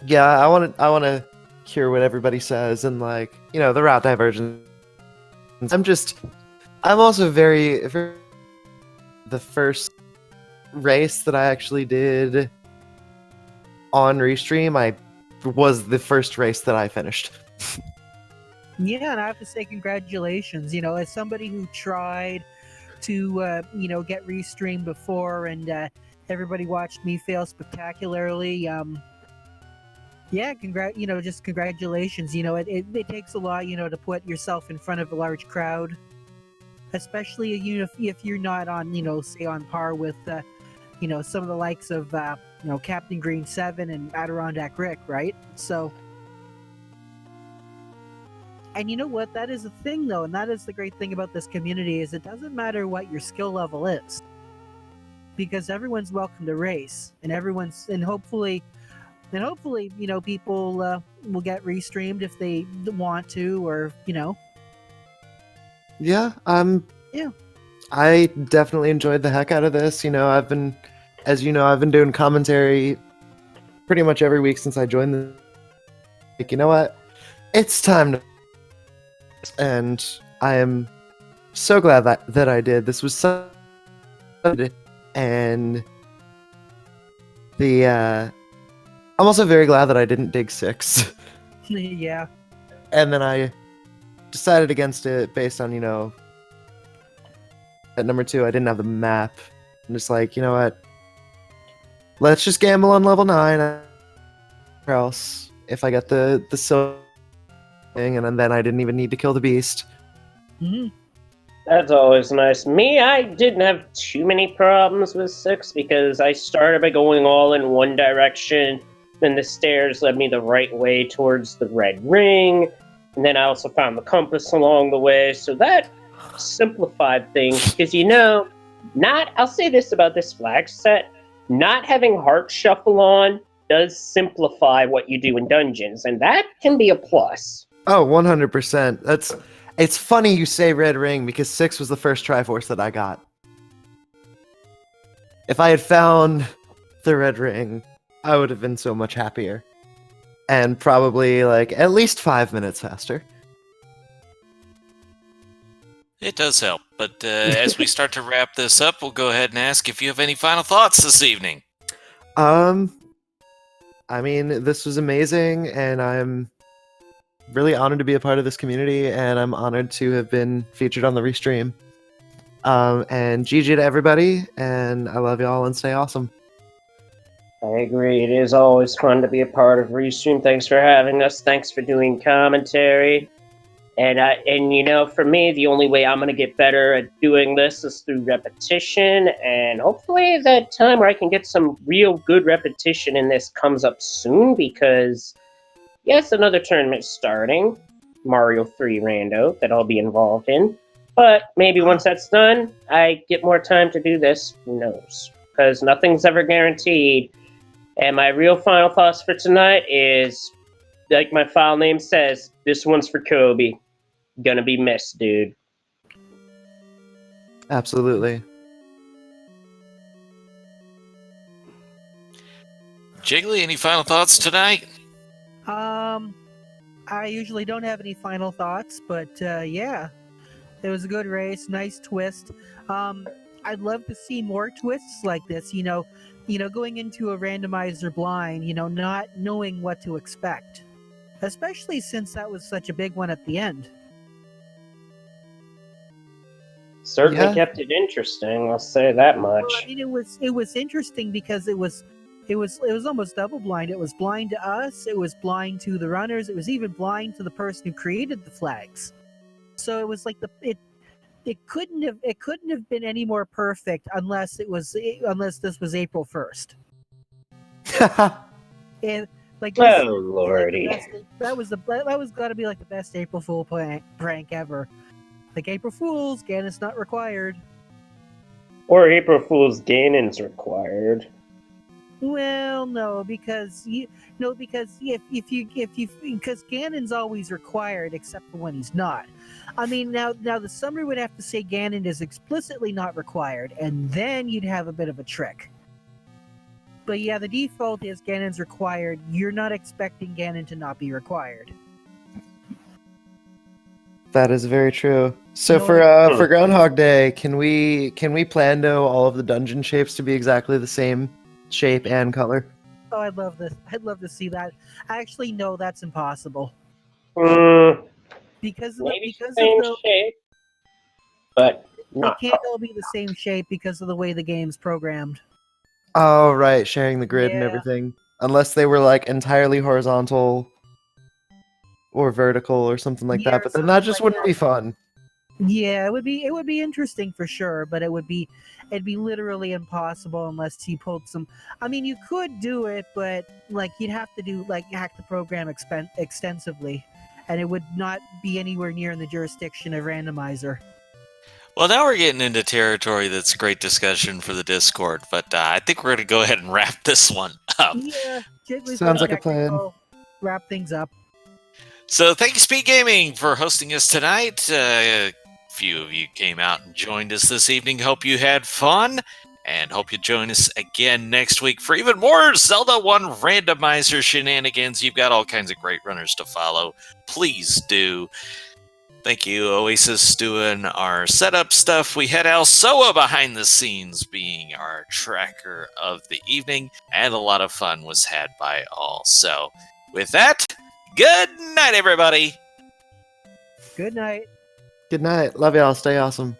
Yeah, I want to hear what everybody says and like, the route divergence. I'm also very the first race that I actually did on Restream, I was the first race that I finished. Yeah, and I have to say congratulations. As somebody who tried to, get restreamed before, and everybody watched me fail spectacularly. Yeah, just congratulations. It takes a lot, to put yourself in front of a large crowd, especially if you're not on, say on par with, some of the likes of, Captain Green 7 and Adirondack Rick, right? So. And you know what? That is the thing, though, and that is the great thing about this community is it doesn't matter what your skill level is, because everyone's welcome to race, and hopefully, people will get restreamed if they want to, or Yeah, Yeah. I definitely enjoyed the heck out of this. I've been doing commentary pretty much every week since I joined the. Like, you know what? It's time to. And I am so glad that I did. This was so good, and I'm also very glad that I didn't dig 6. Yeah. And then I decided against it based on, at number 2, I didn't have the map. I'm just like, you know what? Let's just gamble on level 9. Or else, if I get the silver thing, and then I didn't even need to kill the beast. Mhm. That's always nice. Me, I didn't have too many problems with 6 because I started by going all in one direction, then the stairs led me the right way towards the red ring, and then I also found the compass along the way, so that simplified things, because I'll say this about this flag set, not having Heart Shuffle on does simplify what you do in dungeons, and that can be a plus. Oh, 100%. It's funny you say red ring because 6 was the first Triforce that I got. If I had found the red ring, I would have been so much happier. And probably like at least 5 minutes faster. It does help. But as we start to wrap this up, we'll go ahead and ask if you have any final thoughts this evening. I mean, this was amazing, and I'm really honored to be a part of this community, and I'm honored to have been featured on the Restream. And GG to everybody, and I love y'all, and stay awesome. I agree. It is always fun to be a part of Restream. Thanks for having us. Thanks for doing commentary. And for me, the only way I'm going to get better at doing this is through repetition. And hopefully that time where I can get some real good repetition in this comes up soon because, yes, another tournament starting. Mario 3 Rando that I'll be involved in. But maybe once that's done, I get more time to do this. Who knows? Because nothing's ever guaranteed. And my real final thoughts for tonight is, like my file name says, this one's for Kobe. Gonna be missed, dude. Absolutely. Jiggly, any final thoughts tonight? I usually don't have any final thoughts, but yeah, it was a good race, nice twist. I'd love to see more twists like this. Going into a randomizer blind, not knowing what to expect, especially since that was such a big one at the end. Certainly Yeah. kept it interesting, I'll say that much. Well, I mean, it was interesting because it was It was almost double blind. It was blind to us. It was blind to the runners. It was even blind to the person who created the flags. So it was like it couldn't have been any more perfect unless this was April 1st. And like this, Oh lordy. that was got to be like the best April Fool prank ever. Like April Fools, Ganon's not required. Or April Fool's Ganon's required. Well, no, because if Ganon's always required except for when he's not. I mean, now the summary would have to say Ganon is explicitly not required, and then you'd have a bit of a trick. But yeah, the default is Ganon's required. You're not expecting Ganon to not be required. That is very true. So No, for Groundhog Day, can we plando all of the dungeon shapes to be exactly the same shape and color? Oh, I'd love this. I'd love to see that. Actually, no, that's impossible. Maybe Because same of the shape, but they not. can't all be the same shape because of the way the game's programmed. Oh, right, sharing the grid and Yeah. everything. Unless they were like entirely horizontal or vertical or something like Yeah, that, but then something that just like wouldn't that. be fun. Yeah, it would be interesting for sure, but it'd be literally impossible unless you pulled some. I mean, you could do it, but like you'd have to do like hack the program extensively, and it would not be anywhere near in the jurisdiction of Randomizer. Well, now we're getting into territory that's great discussion for the Discord, but I think we're going to go ahead and wrap this one up. Yeah, Jiggly's Sounds got like a plan. technical wrap things up. So thank you, Speed Gaming, for hosting us tonight. A few of you came out and joined us this evening. Hope you had fun, and hope you join us again next week for even more Zelda 1 Randomizer shenanigans. You've got all kinds of great runners to follow. Please do. Thank you, Oasis, doing our setup stuff. We had Alsoa behind the scenes being our tracker of the evening, and a lot of fun was had by all. So, with that, good night, everybody. Good night. Good night. Love y'all. Stay awesome.